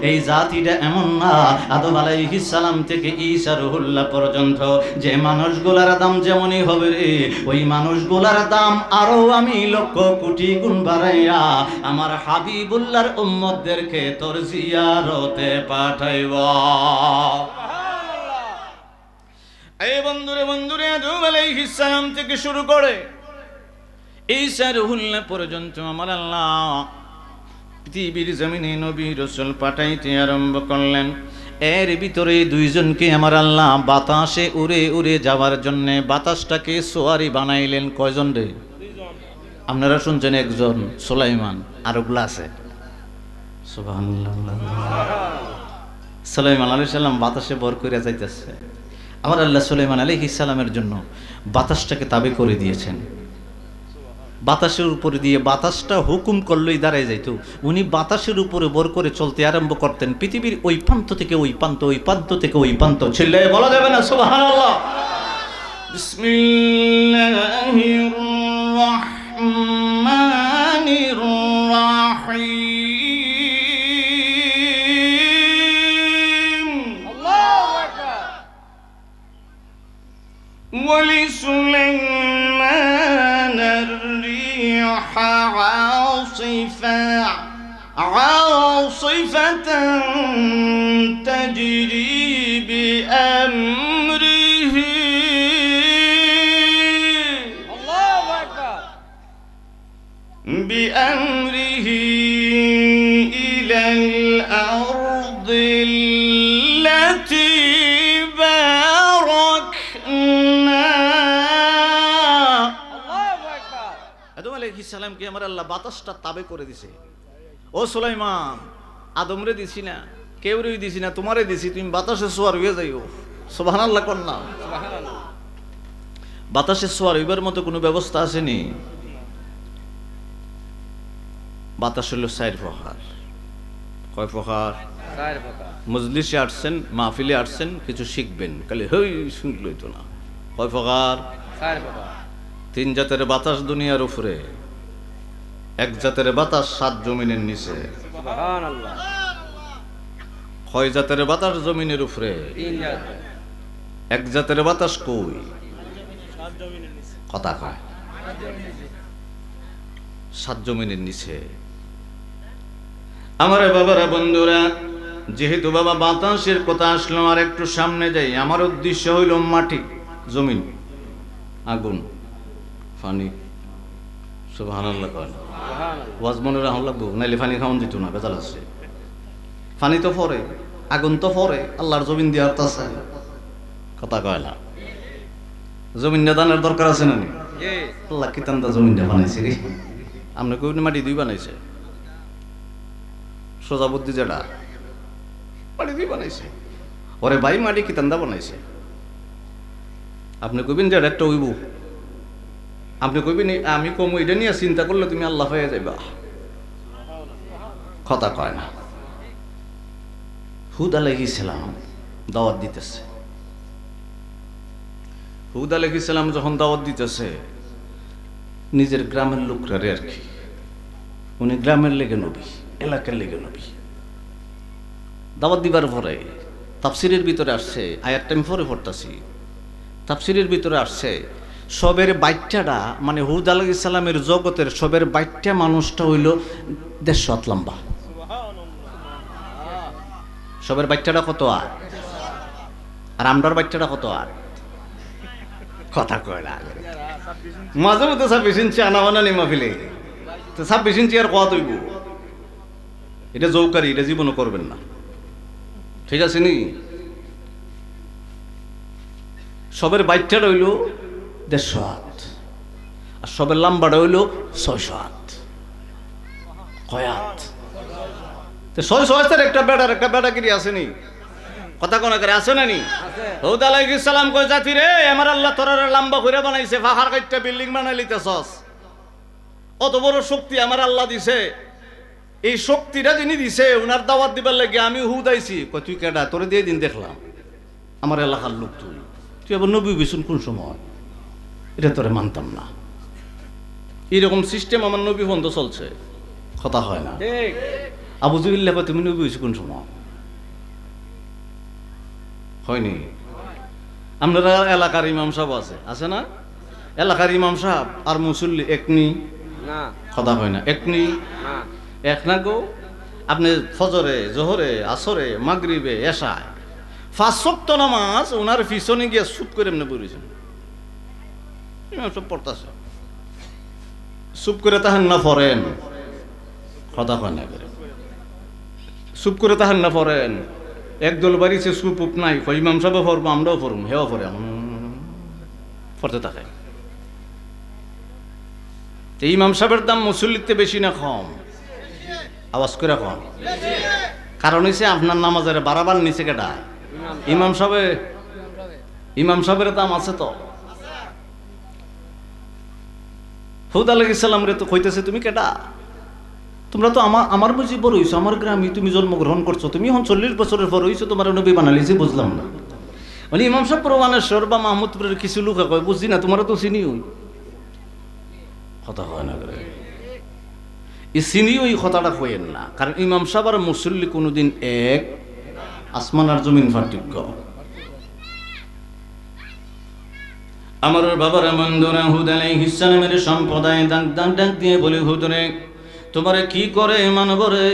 এই জাতিটা এমন না আদম আলাইহিস সালাম থেকে ঈসা রুহুল্লাহ পর্যন্ত যে মানুষগুলার দাম যেমনই হবে রে ওই মানুষগুলার দাম আরো আমি লক্ষ কোটি গুণ বাড়াইয়া আমার হাবিবুল্লাহর উম্মতদেরকে তোর জিয়ারতে পাঠাইব। এই বন্ধুরে আদম আলাইহিস সালাম থেকে শুরু করে ঈসা রুহুল্লাহ পর্যন্ত আমার আল্লাহ পৃথিবীর জমিনে নবী রাসূল পাঠাইতে আরম্ভ করলেন। এর ভিতরে দুইজনকে আমার আল্লাহ বাতাসে উড়ে উড়ে যাওয়ার জন্য বাতাসটাকে সোয়ারি বানাইলেন। কয়জন রে? আপনারা শুনছেন একজন সুলাইমান, আরোগুলো আছে। সুবহানাল্লাহ। সুলাইমান আলাইহিস সালাম বাতাসে ভর করে যাইতেছে। আমার আল্লাহ সুলাইমান আলাইহিস সালামের জন্য বাতাসটাকে তাবে করে দিয়েছেন। বাতাসের উপরে দিয়ে বাতাসটা হুকুম করলেই দাঁড়ায় যাইত। উনি বাতাসের উপরে ভর করে চলতে আরম্ভ করতেন পৃথিবীর ওই প্রান্ত থেকে ওই প্রান্ত, ওই প্রান্ত থেকে ওই প্রান্ত। ছেলে বলা যাবে না সুবহানাল্লাহ। বিসমিল্লাহির রাহমানির রাহিম। আল্লাহু আকবার। ولسليمان الريح عاصفة تجري بأمره الله أكبر بأمره إلى الأرض التي সালামকে আমার আল্লাহ বাতাসটা তাবে করে দিছে। ও সুলাইমান, আদমরে দিছি না, কেউরে দিছি না, তোমারে দিছি, তুমি বাতাসে সোয়ার হয়ে যাইও। সুবহানাল্লাহ কোন না? বাতাসে সোয়ার হইবার মতো কোনো ব্যবস্থা আসেনি। বাতাস হলো 4 প্রকার। কয় প্রকার? 4 প্রকার। মজলিসে আসছেন, মাহফিলে আসছেন, কিছু শিখবেন, খালি হই শুনলই তো না। কয় প্রকার? 4 প্রকার। 3 জাতের বাতাস দুনিয়ার উপরে, 1 জাতের বাতাস 7 জমিনের নিচে। সুবহানাল্লাহ। কয় জাতের বাতাস জমিনের উপরে? 3 জাতের। 1 জাতের বাতাস কই? 7 জমিনের নিচে। কথা কয় 7 জমিনের নিচে। আমারে বাবারা, বন্ধুরা, যেহেতু বাবা বাতাসের কথা আসলো, আর একটু সামনে যাই। আমার উদ্দেশ্য হইল মাটি, জমিন, আগুন, পানি। সুবহানাল্লাহ কয় না? ওয়াজ মনে রাখা লাগবো, নাইলে পানি খাওয়ান দিত না, বেজাল আছে। পানি তো পরে, আগুন তো পরে, আল্লাহর জমিন দিয়ে আর আছে। কথা কয় না? জমিন দানের দরকার আছে না? আল্লাহ কিতান্দা জমিন বানাইছে রে। আপনি কই মাটি দুই বানাইছে? সোজা বুদ্ধি যেটা, মাটি দুই বানাইছে। ওরে ভাই, মাটি কিতান্দা বানাইছে। আপনি কইবেন যে একটা উইবু, আপনি কইবেন আমি কম, এটা নিয়ে চিন্তা করলে তুমি আল্লাহ হয়ে যাইবা। কথা কয় না? হুদ আলাইহিস সালাম দাওয়াত দিতেছে। হুদ আলাইহিস সালাম যখন দাওয়াত দিতেছে নিজের গ্রামের লোকরা আর কি, উনি গ্রামের লেগে নবী, এলাকার লেগে নবী। দাওয়াত দিবার পরে তাফসিরের ভিতরে আসছে, আয়াতটা আমি পরে পড়তাছি, তাফসিরের ভিতরে আসছে সবের বাইট্টাটা, মানে হুদ আলাইহিস সালামের জগতের সবের বাইট্টা মানুষটা হইল 150 হাত লম্বা। সবের বাইট্টাটা কত আর? আর আমরার বাইট্টাটা কত আর? কথা কয় না? মাঝে মধ্যে 26 ইঞ্চি আনা বানা নিমা ফেলে, তো 26 ইঞ্চি আর কত হইব? এটা জৌকারি, এটা জীবনও করবেন না, ঠিক আছে নি? সবের বাইট্টাটা হইল 150 হাত, আর সবের লম্বাটা হইল 600 হাত। কয় হাত? 600 হাতের একটা বেটাগিরি আসেনি? কথা কোন করে আছে না নি? হুদ আলাইহিস সালাম কয়, জাতি রে, আমার আল্লাহ তোরা লম্বা করে বানাইছে, পাহাড় কাইটটা বিল্ডিং বানাই লিতেছস। অত বড় শক্তি আমার আল্লাহ দিছে, এই শক্তিটা যিনি দিছে উনার দাওয়াত দিবার লাগে আমি হুদ আইছি। কয় তুই কেডা? তোরে দিয়ে দিন দেখলাম আমার এলাকার লোক, তুই আবার নবী বিশুন কোন সময়? এটা তোরে মানতাম না। এরকম সিস্টেম আমার নবী বন্ধ চলছে, কথা হয় না। আবু জুবিল্লাহ কয় তুমি নবী হয়েছে কোন সময়? হয়নি। আপনারা এলাকার ইমাম সাহেব আছে না? এলাকার ইমাম সাহেব আর মুসল্লি একনি না, কথা হয় না। একনি এক না গো। আপনি ফজরে, জোহরে, আসরে, মাগরিবে, এশায় 5 ওয়াক্ত নামাজ ওনার পিছনে গিয়ে চুপ করে এমনি পড়েছেন। ইমাম সাহেব পড়তেছে, চুপ করে তাহার না পড়েন, কথা হয় না করে চুপ করে তাহার না পড়েন। একদল বাড়িছে চুপ উপ নাই, ইমাম সাহেব পড়বো আমরাও পড়ব, হেও পড়ে পড়তে থাকে। ইমাম সাহেবের দাম মুসল্লিতে বেশি না কম? আওয়াজ করে কম। কারণ হচ্ছে আপনার নামাজের বারাবার নিচে কেটা ইমাম সাহেবের দাম আছে তো। হুদ আলাইহিস সালাম রে তো কইতেছে তুমি কেটা? তোমরা তো আমার বুঝি বড় হইছো, আমার গ্রামে তুমি জন্মগ্রহণ করছো, তুমি এখন 40 বছরের পর হইছো, তোমার নবী বানালিছি, বুঝলাম না। মানে ইমাম সাহেব প্রমাণেশ্বর বা মাহমুদপুরের কিছু লোক কয় বুঝছি না, তোমার তো চিনি হই, কথা হয় না করে। এই চিনি ওই কথাটা কইেন না, কারণ ইমাম সাহেব আর মুসল্লি কোনোদিন এক, আসমান আর জমিন পার্থক্য। আমার বাবার বন্ধুরা হুদ আলাইহিস সালামের সম্প্রদায় ডাক দিয়ে বলে, হুদ রে তোমারে কি করে মানব রে?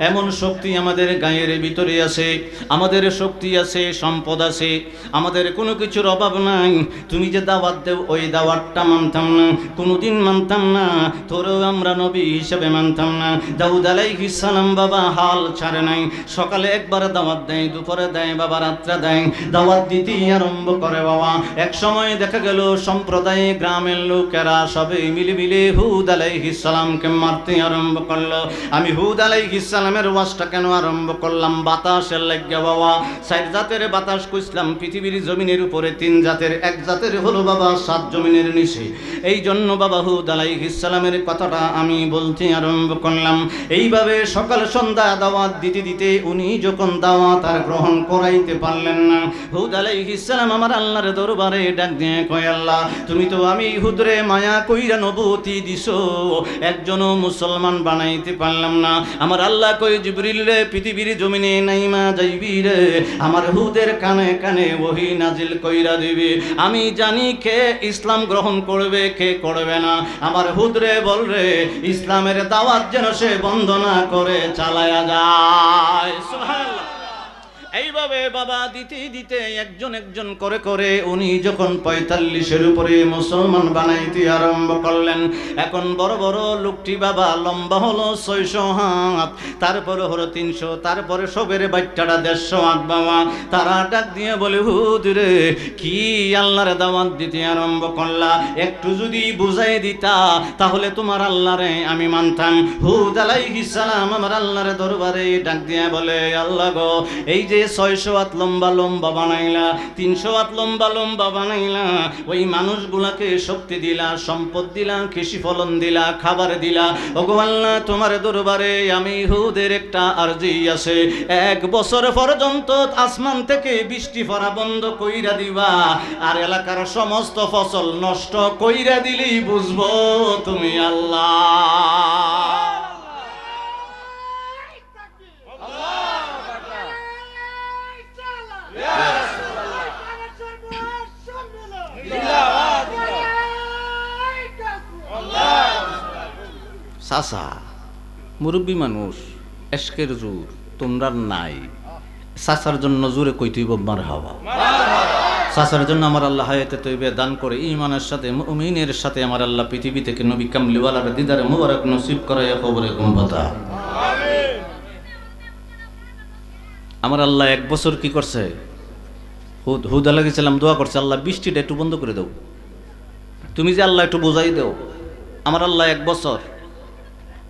এমন শক্তি আমাদের গায়ের ভিতরে আছে, আমাদের শক্তি আছে, সম্পদ আছে, আমাদের কোনো কিছুর অভাব নাই। তুমি যে দাওয়াত দেও ওই দাওয়াতটা মানতাম না, কোনোদিন মানতাম না, তোরও আমরা নবী হিসেবে মানতাম না। দাউদ আলাইহিস সালাম বাবা হাল ছাড়ে নাই, সকালে একবার দাওয়াত দেয়, দুপুরে দেয়, বাবা রাত্রে দেয়, দাওয়াত দিতেই আরম্ভ করে বাবা। এক সময় দেখা গেল সম্প্রদায়ে গ্রামের লোকেরা সবে মিলে হুদ আলাইহিস সালামকে মারতে আরম্ভ করলো। আমি হুদ আলাইহিস সালামের ওয়াজটা কেন আরম্ভ করলাম? বাতাসের লাগিয়া বাবা। 4 জাতের বাতাস কইছিলাম পৃথিবীর জমিনের উপরে, 3 জাতের, এক জাতের হলো বাবা 7 জমিনের নিচে। এই জন্য বাবা হুদ আলাইহিস সালামের কথাটা আমি বলতে আরম্ভ করলাম। এইভাবে সকাল সন্ধ্যা দাওয়াত দিতে দিতে উনি যখন দাওয়াত আর গ্রহণ করাইতে পারলেন না, হুদ আলাইহিস সালাম আমার আল্লাহর দরবারে ডাক দিয়ে কয়, আল্লাহ তুমি তো আমি হুদরে মায়া কইরা নবুতি দিছো, একজনও মুসলমান বানাইতে পারলাম না। আমার আল্লাহ কই, জিবরিল রে পৃথিবীর জমিনে নাইমা যাইবি রে, আমার হুদের কানে কানে ওহী নাজিল কইরা দিবি। আমি জানি কে ইসলাম গ্রহণ করবে, কে করবে না। আমার হুদ রে বল রে, ইসলামের দাওয়াত যেন সে বন্ধ না করে চালায়া যায়। সুবহানাল্লাহ। এইভাবে বাবা দিতে দিতে একজন করে করে উনি যখন 45-এর উপরে মুসলমান বানাইতে আরম্ভ করলেন। এখন বড় বড় লোকটি বাবা লম্বা হলো 600 হাত, তারপরে হলো 300, তারপরে সবের বাচ্চাটা 150 হাত বাবা। তারা ডাক দিয়ে বলে, হুদ রে কি আল্লাহর দাওয়াত দিতে আরম্ভ করলা, একটু যদি বুঝাই দিতা তাহলে তোমার আল্লাহরে আমি মানতাম। হুদ আলাইহিস সালাম আমার আল্লাহর দরবারে ডাক দিয়ে বলে, আল্লাহ গো, এই যে 600 হাত লম্বা লম্বা বানাইলা, 300 হাত লম্বা লম্বা বানাইলা, ওই মানুষগুলাকে শক্তি দিলা, সম্পদ দিলা, কৃষি ফলন দিলা, খাবার দিলা। ওগো আল্লাহ, তোমার দরবারে আমি হুদের একটা আরজি আছে, 1 বছর পর্যন্ত আসমান থেকে বৃষ্টি পড়া বন্ধ কইরা দিবা, আর এলাকার সমস্ত ফসল নষ্ট কইরা দিলেই বুঝবো তুমি আল্লাহ। চাচা মুরব্বী মানুষ, এশকের জোর তোমরা নাই, চাচার জন্য জোরে কই তুই মার হাওয়া। চাচার জন্য আমার আল্লাহ হায়াতে তৈবে দান করে ঈমানের সাথে মুমিনের সাথে আমার আল্লাহ পৃথিবী থেকে নবী কামলিওয়ালার দিদারে মুবারক নসিব করায় কবরে গুমবাতা। আমার আল্লাহ 1 বছর কি করছে? হুদ আলাইহিস সালাম দোয়া করছে, আল্লাহ বৃষ্টিটা একটু বন্ধ করে দাও, তুমি যে আল্লাহ একটু বোঝাই দাও। আমার আল্লাহ 1 বছর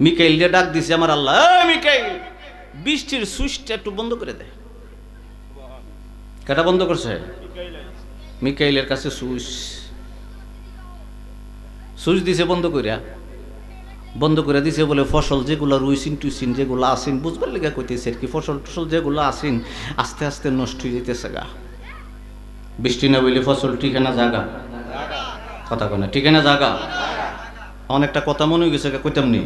মিকাইল যে ডাক দিছে, আমার আল্লাহ মিকাইল বৃষ্টির সুইচটা একটু বন্ধ করে দেয়। কেটা বন্ধ করছে? মিকাইলের কাছে সুইচ দিছে, বন্ধ করে দিছে বলে ফসল যেগুলো রুইছিন টুইছিন যেগুলো আসিন বুঝবার লেগে কইতেছে আর কি, ফসল টসল যেগুলো আসিন আস্তে আস্তে নষ্ট হয়ে যেতেছে গা। বৃষ্টি না বইলে ফসল ঠিকানা জাগা, কথা কয় না ঠিকানা জাগা। অনেকটা কথা মনে গেছে, কইতাম নি।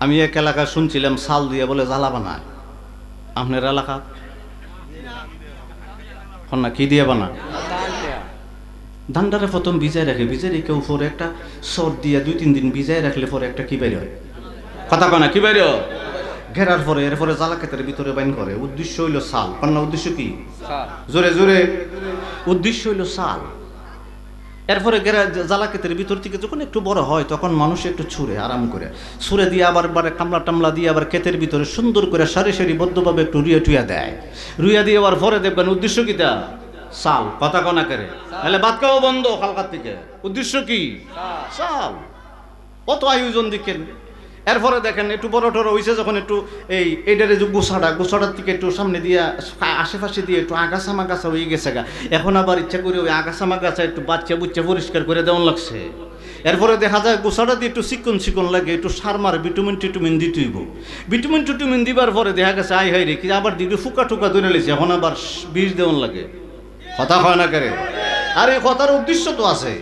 আমি এক এলাকায় শুনছিলাম চাল দিয়ে বলে জ্বালা বানায়। আপনার এলাকা না কি দিয়ে বানায়? ধানটারে প্রথম ভিজায় রাখে, ভিজায় রেখে উপরে একটা সর দিয়ে 2-3 দিন ভিজায় রাখলে পরে একটা কি বের হয়, কথা কয় না, কি বের হয়? ঘেরার পরে এরপরে জ্বালা ক্ষেতের ভিতরে বাইন করে। উদ্দেশ্য হইল চাল, না উদ্দেশ্য কি? জোরে জোরে, উদ্দেশ্য হইল চাল। এরপরে জ্বালা ক্ষেতের ভিতর থেকে যখন একটু বড় হয় তখন মানুষ একটু ছুঁড়ে আরাম করে, ছুঁড়ে দিয়ে আবার কামলা টামলা দিয়ে আবার ক্ষেতের ভিতরে সুন্দর করে সারি সারিবদ্ধভাবে একটু রুইয়া টুইয়া দেয়। রুইয়া দিয়ে আবার পরে দেখবেন উদ্দেশ্য কিটা? চাল, কথা কনা করে। তাহলে ভাত খাওয়া বন্ধ কালকার থেকে, উদ্দেশ্য কি? চাল। কত আয়োজন দেখেন। এরপরে দেখেন একটু বড় টড়ো হয়েছে যখন, একটু এইটারে যে গোছাটার থেকে একটু সামনে দিয়ে আশেপাশে দিয়ে একটু আগাছা মাগাছা হয়ে গেছে গা, এখন আবার ইচ্ছা করে ওই আগাছা মাগাছা একটু বাচ্চা বুচ্চা পরিষ্কার করে দেওয়ান লাগছে। এরপরে দেখা যায় গোছাটা দিয়ে একটু চিকন চিকন লাগে, একটু সার মার ভিটামিন টিটামিন দিতেইব। ভিটামিন টিটামিন দিবার পরে দেখা গেছে আই হাই রে কি আবার দিদি ফুকা টুকা ধরে লেছে, এখন আবার বিষ দেওয়ান লাগে, কথা হয় না করে। আর এই কথার উদ্দেশ্য তো আছে,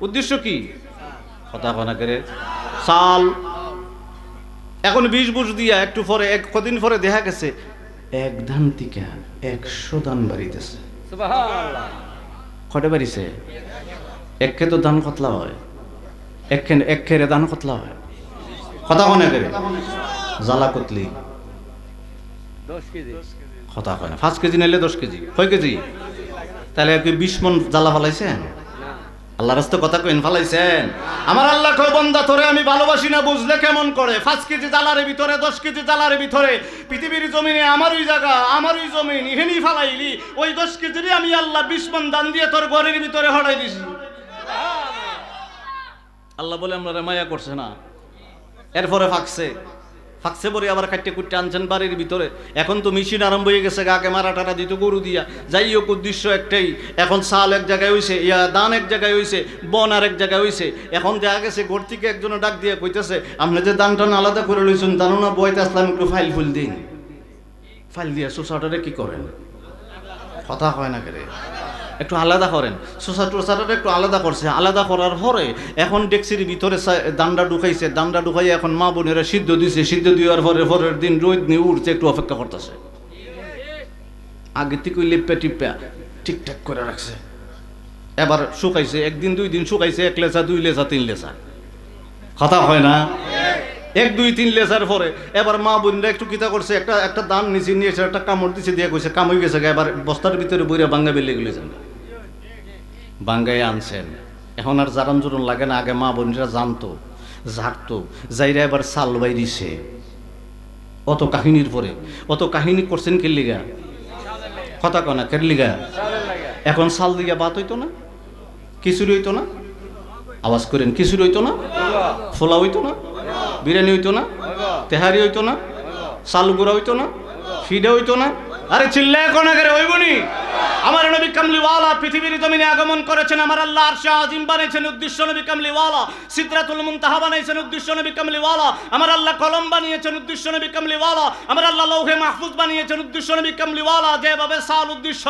উদ্দেশ্য কি? কথা হয় না করে চাল। এখন 20 বুঝ দিয়া একটু পরে কদিন পরে দেখা গেছে 1 ধান থেকে 100 ধান বাড়িতেছে। সুবহানাল্লাহ। কয়টা বাড়িছে? একে তো ধান কতলা হয়, এক খেরে ধান কতলা হয়, কথা মনে করে। জ্বালা কতলি 10 কেজি, কথা হয় না। 5 কেজি নিলে 10 কেজি, কয় কেজি? তাহলে 20 মন জ্বালা ফালাইছেন? আল্লাহ রাস্তে কথা কইন ফালাইছেন? আমার আল্লাহ কয় বান্দা তোরে আমি ভালোবাসি না বুঝলে কেমন করে? 5 কেজি জালার ভিতরে 10 কেজি জালার ভিতরে পৃথিবীর জমিনে আমারই জায়গা, আমারই জমিন, ইহেনি ফালাইলি। ওই 10 কেজিরই আমি আল্লাহ 20 মন দান দিয়ে তোর ঘরের ভিতরে হড়াই দিছি। আল্লাহ বলে আমরা মায়া করছে না। এরপরে ফাঁকছে পরে আবার কাটতে কুটতে আনছেন বাড়ির ভিতরে। এখন তো মেশিন আরম্ভ হয়ে গেছে, গাকে মারা টারা দিত গরু দিয়া। যাই হোক, উদ্দেশ্য একটাই, এখন চাল এক জায়গায় হইছে, ধান এক জায়গায় হইছে, বন আর এক জায়গায় হইছে। এখন দেখা গেছে ঘর থেকে একজনে ডাক দিয়ে কইতেছে, আপনি যে ধান টান আলাদা করে লইছেন জানো না? বইতে আসলাম একটু ফাইল ফুল দিন। ফাইল দিয়ে সোসাটারে কি করেন, কথা হয় না করে, একটু আলাদা করেন। সোসাটারে একটু আলাদা করছে, আলাদা করার পরে এখন ডেক্সির ভিতরে দান্ডা ঢুকাইছে, দান্ডা ঢুকাই এখন মা বোনেরা সিদ্ধ দিছে, সিদ্ধ দেওয়ার পরে পরের দিন রোদ নিয়ে উঠছে, একটু অপেক্ষা করতেছে। আগে থেকে লিপা টিপা ঠিকঠাক করে রাখছে। এবার শুকাইছে, 1 দিন 2 দিন শুকাইছে, 1 লেসা 2 লেসা 3 লেসা, কথা হয় না? 1 2 3 লেসার পরে এবার মা বোনরা একটু কিতা করছে, একটা দান নিচে নিয়ে এসে একটা কামড় দিছে, দিয়ে কইছে কাম হয়ে গেছে। এবার বস্তার ভিতরে বইরা বাঙ্গা বেলে গেলে যান, বাঙ্গাই আনছেন। এখন আর জারান জোরন লাগে না। আগে মা বোনরা জানতো, ঝাড়তো, যাইরা এবার চাল বাইরিছে। অত কাহিনীর পরে অত কাহিনী করছেন কে লিগা, কথা কয় না, কে লিগা? এখন চাল দিগা বাত হইতো না, খিচুড়ি হইতো না, আওয়াজ করেন, খিচুড়ি হইতো না, ফোলা হইতো না, বিরিয়ানি হইতো না, তেহারি হইতো না, চাল গুঁড়া হইতো না, ফিডা হইতো না। আরে চিল্লায় কোন আগে হইবনি? আমার নবী কামলিওয়ালা পৃথিবীর জমিনে আগমন করেছেন। আমার আল্লাহ আরশে আজিম বানাইছেন, উদ্দেশ্য নবী কামলিওয়ালা। সিদরাতুল মুনতাহা বানাইছেন, উদ্দেশ্য নবী কামলিওয়ালা। আমার আল্লাহ কলম বানিয়েছেন, উদ্দেশ্য নবী কামলিওয়ালা। আমার আল্লাহ লৌহে মাহফুজ বানিয়েছেন, উদ্দেশ্য নবী কামলিওয়ালা। যেভাবে সাল উদ্দেশ্য,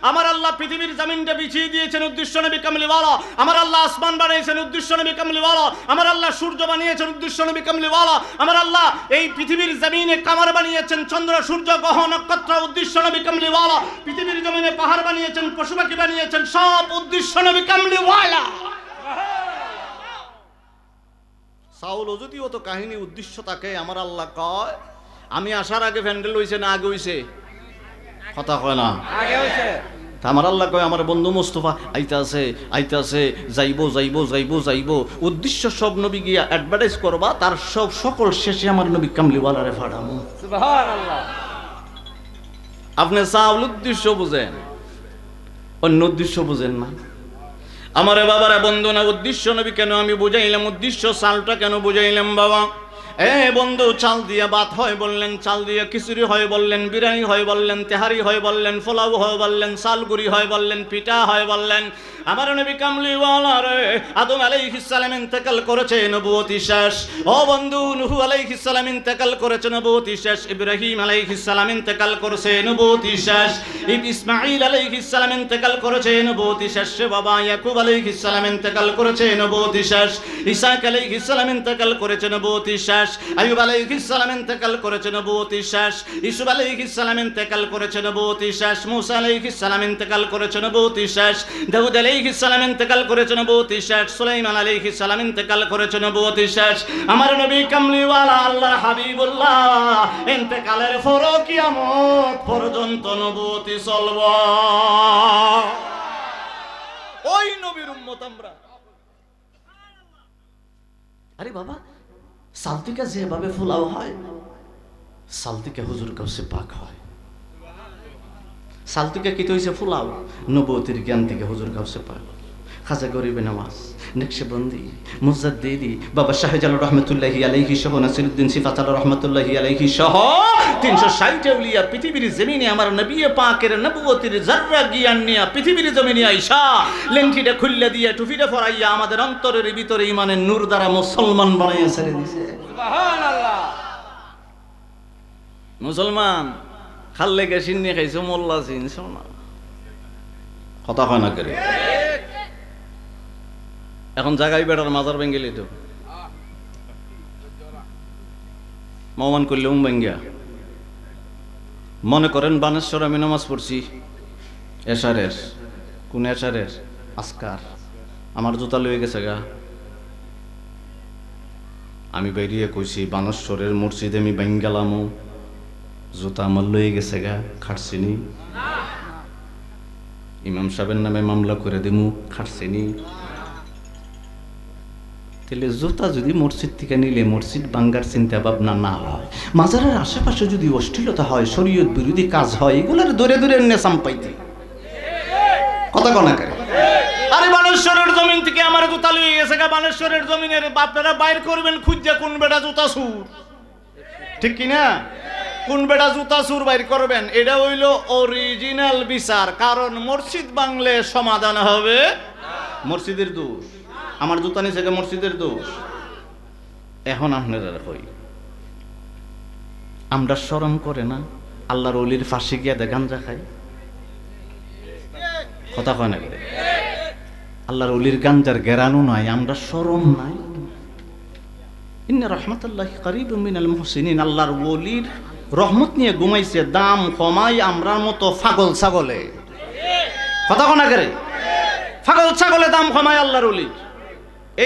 আমার আল্লাহ পৃথিবীর জমিনটা বিছিয়ে দিয়েছেন, উদ্দেশ্য নবী কামলিওয়ালা। আমার আল্লাহ আসমান বানিয়েছেন, উদ্দেশ্য নবী কামলিওয়ালা। আমার আল্লাহ সূর্য বানিয়েছেন, উদ্দেশ্য নবী কামলিওয়ালা। আমার আল্লাহ এই পৃথিবীর জমিনে কামার বানিয়েছেন, চন্দ্র সূর্য গ্রহ নক্ষত্র, উদ্দেশ্য নবী কামলিওয়ালা। পৃথিবীর জমিনে পাহাড় বানিয়েছেন, পশু পাখি বানিয়েছেন, সব উদ্দেশ্য নবী কামলিওয়ালা। সাউল যদি অত কাহিনী উদ্দেশ্য থাকে, আমার আল্লাহ কয় আমি আসার আগে প্যান্ডেল হইছে না আগে হইছে, কথা কয় না, আগে হইছে। আমার আল্লাহ কয় আমার বন্ধু মুস্তাফা আইতাছে, যাইবো। উদ্দেশ্য সব নবী গিয়া অ্যাডভার্টাইজ করবা, তার সকল শেষে আমার নবী কামলিওয়ালারে ফাড়ামু। সুবহানাল্লাহ। আপনি সাউল উদ্দেশ্য বুঝেন, অন্য উদ্দেশ্য বুঝেন না। আমারে বাবারা বন্ধু না, উদ্দেশ্য নবী কেন আমি বুঝাইলাম, উদ্দেশ্য সালটা কেন বুঝাইলাম বাবা? এ বন্ধু, চাল দিয়ে ভাত হয় বললেন, চাল দিয়ে খিচুড়ি হয় বললেন, বিরিয়ানি হয় বললেন, তেহারি হয় বললেন, পোলাও হয় বললেন, চালগুড়ি হয় বললেন, পিঠা হয় বললেন। আমার নবী কামলিওয়ালা রে, আদম আলাইহিস সালাম ইন্তেকাল করেছে, নবুয়তি শেষ। ও বন্ধু, নূহ আলাইহিস সালাম ইন্তেকাল করেছে, নবুয়তি শেষ। ইব্রাহিম আলাইহিস সালাম ইন্তেকাল করেছে, নবুয়তি শেষ। ইসমাঈল আলাইহিস সালাম ইন্তেকাল করেছে, নবুয়তি শেষ। বাবা ইয়াকুব আলাইহিস সালাম ইন্তেকাল করেছে, নবুয়তি শেষ। ইসহাক আলাইহিস সালাম ইন্তেকাল করেছে, নবুয়তি শেষ। আইয়ুব আলাইহিস সালাম ইন্তেকাল করেছে, নবুয়তি শেষ। ইউসুফ আলাইহিস সালাম ইন্তেকাল করেছে, নবুয়তি শেষ। মূসা আলাইহিস সালাম ইন্তেকাল করেছে, নবুয়তি শেষ। দাউদ আলাইহিস সালাম ইন্তেকাল করেছে, নবুয়তি শেষ। সুলাইমান আলাইহিস সালাম ইন্তেকাল করেছে, নবুয়তি শেষ। আমার নবী কামলিওয়ালা আল্লাহর হাবিবুল্লাহ ইন্তেকালের পর কিয়ামত পর্যন্ত নবুয়তি চলবে। ওই নবীর উম্মত আমরা। আরে বাবা, সালতিকা যেভাবে ফুলাও হয়, সালতিকা হুজুর কাছে পাক হয়। সালতিকা কি হইছে? ফুলাও। নবুয়তির জ্ঞান থেকে হুজুর কাছে পাক। খাজা গরিবে নামাজ, নকশবন্দি, মুজাদ্দিদি, বাবা শাহজালাল রহমাতুল্লাহি আলাইহি সহ, নাসিরউদ্দিন সিফাতুল্লাহ রহমাতুল্লাহি আলাইহি সহ 360 আউলিয়া পৃথিবীর জমিনে আমার নবী পাকের নবুয়তির যাররা জ্ঞান নিয়ে পৃথিবীর জমিনে আইসা লেংটিটা খুললে দিয়ে টুপিটা পরাইয়া আমাদের অন্তরের ভিতরে ইমানের নূর দ্বারা মুসলমান বানাইয়া ছেড়ে দিয়েছে। সুবহানাল্লাহ। মুসলমান খাললে গেছিন নিয়ে খাইছো, মোল্লা চিনছো না, কথা হয় না করে। এখন জাগাই বেড়ার মাজার ভেঙ্গেলি তো মমান করলে ভেঙ্গা। মনে করেন বানেশ্বর আমি নামাজ পড়ছি এশারের, কোন এশারের? আসকার। আমার জুতা লয়ে গেছে গা। আমি বেরিয়ে কইছি বানেশ্বরের মসজিদে আমি ভেঙ্গালামো, জুতা আমার লয়ে গেছে গা, খাটছিনি। ইমাম সাহেবের নামে মামলা করে দিমু, খাটছিনি। তাহলে জুতা যদি মসজিদ থেকে নিলে মসজিদ ভাঙ্গার চিন্তা ভাবনা না হয়, মাজারের আশেপাশে যদি অশ্লীলতা হয়, শরীয়ত বিরোধী কাজ হয়, এগুলোর দূরে দূরে নেশাম পাইতে কথা কনা করে। আরে বানেশ্বরের জমিন থেকে আমার জুতা লয়ে গেছে গা, বানেশ্বরের জমিনের আপনারা বাইর করবেন খুঁজা কোন বেটা জুতা সুর, ঠিক কিনা? কোন বেটা জুতা সুর বাইর করবেন, এটা হইল অরিজিনাল বিচার। কারণ মসজিদ বাংলে সমাধান হবে মসজিদের দোষ, আমার জুতা নিচে মসজিদের দোষ। এখন আপনারা কই আমরা শরম করে না আল্লাহর ওলির ফাঁসি গিয়া গাঞ্জা খাই, কথা কয় না? আল্লাহর ওলির গাঞ্জার গেরানো নাই, আমরা শরম নাই? ইন্না রাহমাতুল্লাহি কারীবুম মিনাল মুহসিনিন। আল্লাহর ওলির রহমত নিয়ে ঘুমাইছে, দাম কমাই আমরার মতো পাগল ছাগলে, কথা কয় না করে? পাগল ছাগলে দাম কমায় আল্লাহর ওলির।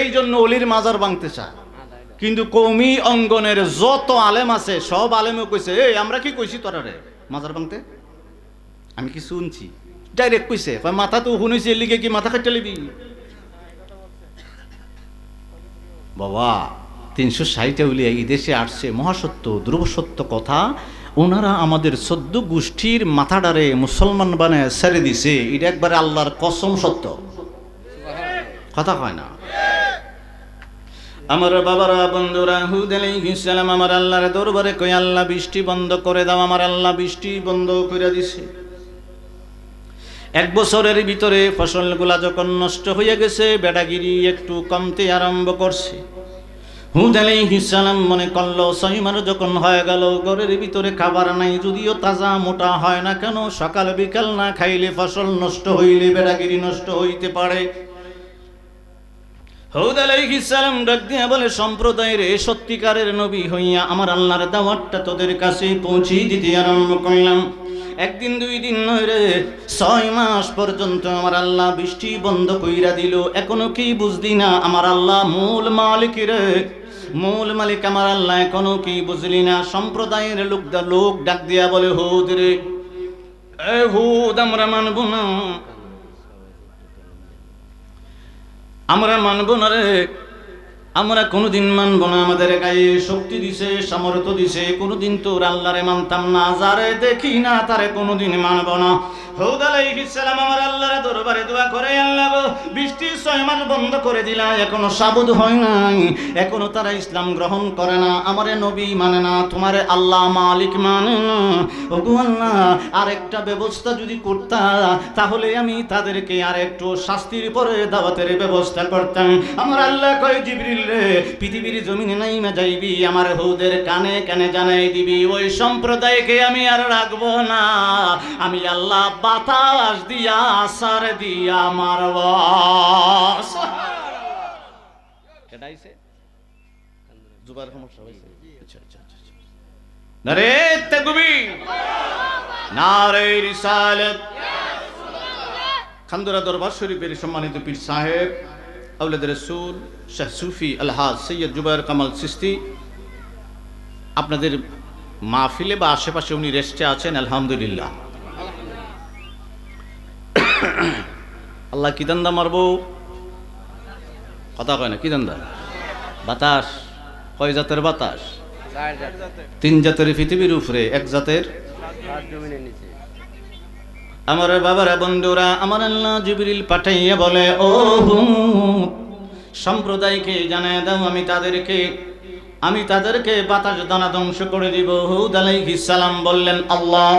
এই জন্য ওলির মাজার ভাঙতে চায়। কিন্তু কওমি অঙ্গনের যত আলেম আছে সব আলেমও কইছে, এই আমরা কি কইছি তোরারে মাজার ভাঙতে? আমি কি শুনছি? ডাইরেক্ট কইছে, মাথা তো শুনেছি, এর লিগে কি মাথা কাটতে লিবি? বাবা 360 আউলিয়া এই দেশে আসছে, মহাসত্য ধ্রুব সত্য কথা। ওনারা আমাদের 14 গোষ্ঠীর মাথাডারে মুসলমান বানায় ছেড়ে দিছে, এটা একবারে আল্লাহর কসম সত্য, কথা হয় না? আমার বাবারা, বন্ধুরা, হুদ আলাইহিস সালাম আমার আল্লাহর দরবারে কই, আল্লাহ বৃষ্টি বন্ধ করে দাও। আমার আল্লাহ বৃষ্টি বন্ধ করে দিছে। 1 বছরের ভিতরে ফসলগুলা যখন নষ্ট হয়ে গেছে, বেটাগিরি একটু কমতে আরম্ভ করছে। হুদ আলাইহিস সালাম মনে করলো 6 মাস যখন হয়ে গেল, ঘরের ভিতরে খাবার নাই, যদিও তাজা মোটা হয় না কেন, সকাল বিকাল না খাইলে ফসল নষ্ট হইলে বেটাগিরি নষ্ট হইতে পারে। হুদ আলাইহিস সালাম ডাক দিয়া বলে, সম্প্রদায়ের সত্যিকারের নবী হইয়া আমার আল্লাহর দাওয়াতটা তোদের কাছে পৌঁছে দিতে আরম্ভ করলাম। 1 দিন 2 দিন নয় রে, 6 মাস পর্যন্ত আমার আল্লাহ বৃষ্টি বন্ধ কইরা দিল। এখনো কি বুঝলি না আমার আল্লাহ মূল মালিক রে? মূল মালিক আমার আল্লাহ, এখনো কি বুঝলি না? সম্প্রদায়ের লোক ডাক দিয়া বলে, হুদ রে, এ হুদ, আমরা মানব না, আমরা মানব না রে। আমরা কোনোদিন মানব না। আমাদের গায়ে শক্তি দিছে, সামর্থ্য দিছে, কোনোদিন তোর আল্লাহরে মানতাম না। যারে দেখি না তারে কোনোদিন মানব না। হুদ আলাইহিস সালাম আমার আল্লাহর দরবারে দোয়া করে, আল্লাহ গো, বৃষ্টি 6 মাস বন্ধ করে দিলা, এখনো সাবুদ হয় নাই, এখনো তারা ইসলাম গ্রহণ করে না, আমারে নবী মানে না, তোমারে আল্লাহ মালিক মানে না। ওগো আল্লাহ, আরেকটা ব্যবস্থা যদি করতা তাহলে আমি তাদেরকে আরেকটু শাস্তির পরে দাওয়াতের ব্যবস্থা করতাম। আমার আল্লাহ কয়, জিবরিল রে, পৃথিবীর জমিনে নাইমা যাইবি, আমার হুদের কানে কানে জানাই দিবি, ওই সম্প্রদায়কে আমি আর রাখবো না, আমি আল্লাহ বাতাস দিয়া আসার দিয়া মারব। কেডাইছে জুবার সমস্যা হইছে? আচ্ছা আচ্ছা আচ্ছা। নারে তাকবীর, নারে রিসালাত। খান্দরা দরবার শরীফের সম্মানিত পীর সাহেব আওলাদ রাসূল শাহ সুফি আলহাজ সৈয়দ জুবায়ের কামাল চিশতি আপনাদের মাহফিলে বা আশেপাশে উনি রেস্টে আছেন, আলহামদুলিল্লাহ। আল্লাহ কি দান্দা মারবো? কথা কয় না, কি দান্দা? বাতাস। কয় জাতের বাতাস? 3 জাতের পৃথিবীর উপরে, 1 জাতের আমার বাবারা বন্ধুরা। আমার আল্লাহ জিবরিল পাঠাইয়া বলে, ও হুদ, সম্প্রদায়কে জানায় দাও আমি তাদেরকে বাতাস দানা ধ্বংস করে দিব। হুদ আলাইহিস সালাম বললেন, আল্লাহ,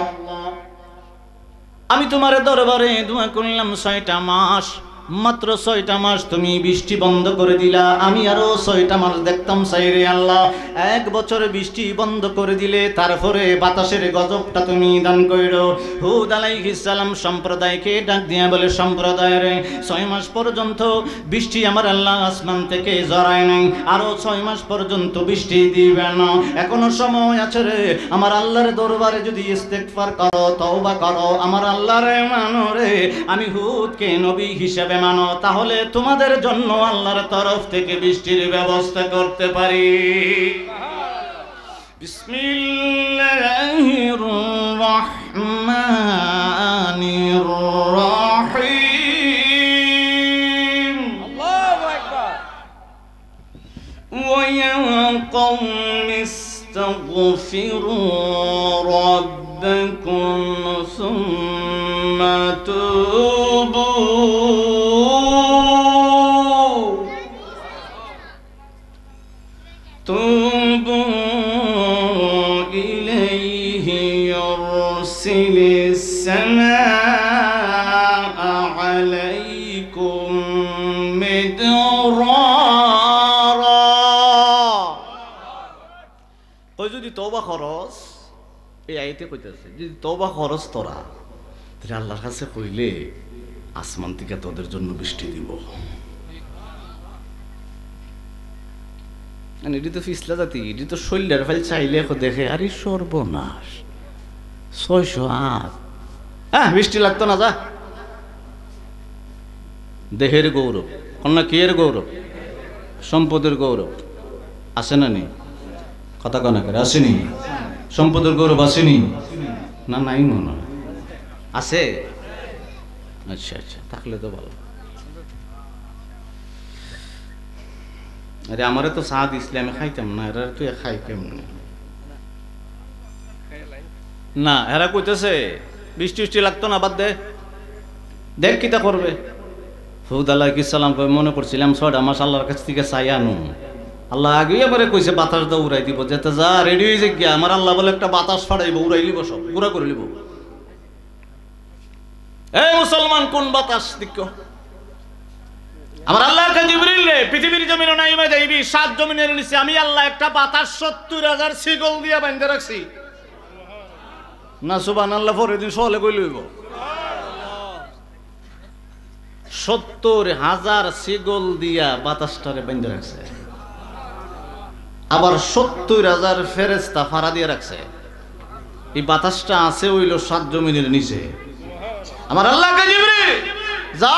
আমি তোমার দরবারে দোয়া করলাম 6টা মাস, মাত্র 6টা মাস তুমি বৃষ্টি বন্ধ করে দিলা, আমি আরো 6টা মাস দেখতাম চাই রে আল্লাহ। 1 বছর বৃষ্টি বন্ধ করে দিলে তারপরে বাতাসের গজবটা তুমি দান কইরো। হুদ আলাইহিস সালাম সম্প্রদায়কে ডাক দিয়া বলে, সম্প্রদায় রে, 6 মাস পর্যন্ত বৃষ্টি আমার আল্লাহ আসমান থেকে ঝরায় নাই, আরো 6 মাস পর্যন্ত বৃষ্টি দিবে না, এখনো সময় আছে রে। আমার আল্লাহর দরবারে যদি ইস্তেগফার করো, তওবা করো, আমার আল্লাহরে মানো রে, আমি হুদকে নবী হিসেবে মানো, তাহলে তোমাদের জন্য আল্লাহর তরফ থেকে বৃষ্টির ব্যবস্থা করতে পারি। বিসমিল্লাহির রহমানির রহিম। আল্লাহু আকবার। ওয়া ইয়া কওমি ইস্তাগফিরু রাব্বাকুম সুম্মা তুবু ইলাইহি ইউরসিলিস সামাআ আলাইকুম মিদরারা। কই যদি তওবা খরচ, এই আয়াতে কইতাছে, যদি তওবা খরচ তোরা, তাহলে আল্লাহর কাছে কইলে আসমান থেকে তোদের জন্য বৃষ্টি দিব। এটি তো ফিসলা জাতি, এটি তো শৈলের ফাইল চাইলে দেখে, আরে সর্বনাশ, 608। হ্যাঁ, বৃষ্টি লাগতো না, যা। দেহের গৌরব, কন্যা কি এর গৌরব? সম্পদের গৌরব আছে না নি? কথা কনা করে আসেনি? সম্পদের গৌরব আসেনি? না, নাই মনে হয় আছে। আচ্ছা আচ্ছা, থাকলে তো ভালো। আরে আমারে তো সাদ ইসলামে খাইতাম না, এরা তুই খাই কেমনে? না, এরা কইতেছে বৃষ্টি বৃষ্টি লাগতো না, বাদ দে, দেখ কিতা করবে। হুদ আলাইহিস সালাম কই, মনে করছিলাম 6টা মাস আল্লাহর কাছ থেকে চাই আনো। আল্লাহ আগে এবারে কইছে বাতাস দাও উড়াই দিব, যেতে যা রেডি হয়ে গিয়া। আমার আল্লাহ বলে একটা বাতাস ফাড়াইব, উড়াই লিব, সব গুড়া করে লিব। এই মুসলমান, কোন বাতাস দিক? আমার আল্লাহ জিবরিল রে, পৃথিবীর জমিনে নাইমা যাইবি, 7 জমিনের নিচে আমি আল্লাহ একটা বাতাস 70,000 শিকল দিয়া বাঁধে রাখছি। না সুবহানাল্লাহ, পরে দিন সহলে কই লইব। 70,000 শিকল দিয়া বাতাসটারে বাঁধে রাখছে, আবার 70,000 ফেরেশতা ফাড়া দিয়ে রাখছে। এই বাতাসটা আছে হইল 7 জমিনের নিচে। আমার আল্লাহ জিবরিল, যা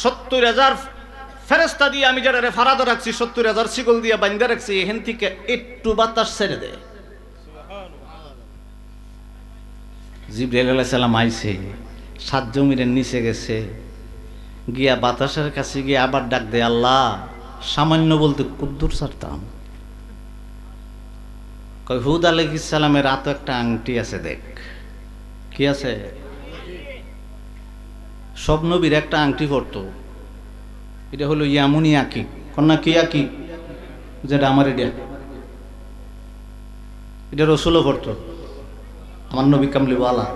70,000 ফেরেশতা দিয়ে আমি যারা ফারাদ রাখছি, 70,000 শিকল দিয়ে বাঁধে রাখছি, এখান থেকে একটু বাতাস ছেড়ে দে। জিবরাইল আলাইহিস সালাম আইছে, 7 জমিনের নিচে গেছে, গিয়া বাতাসের কাছে গিয়ে আবার ডাক দে, আল্লাহ সামান্য বলতে কুদ্দুর ছাড়তাম। কয় হুদ আলাইহিস সালামের হাতে একটা আংটি আছে, দেখ। কি আছে? সব নবীর একটা আংটি পরতো, এটা হলো ইয়ামুনি আকি, কন্যা কি আকি, যেটা আমার এটা রসুলও পরতো, আমার নবী কামলিওয়ালা।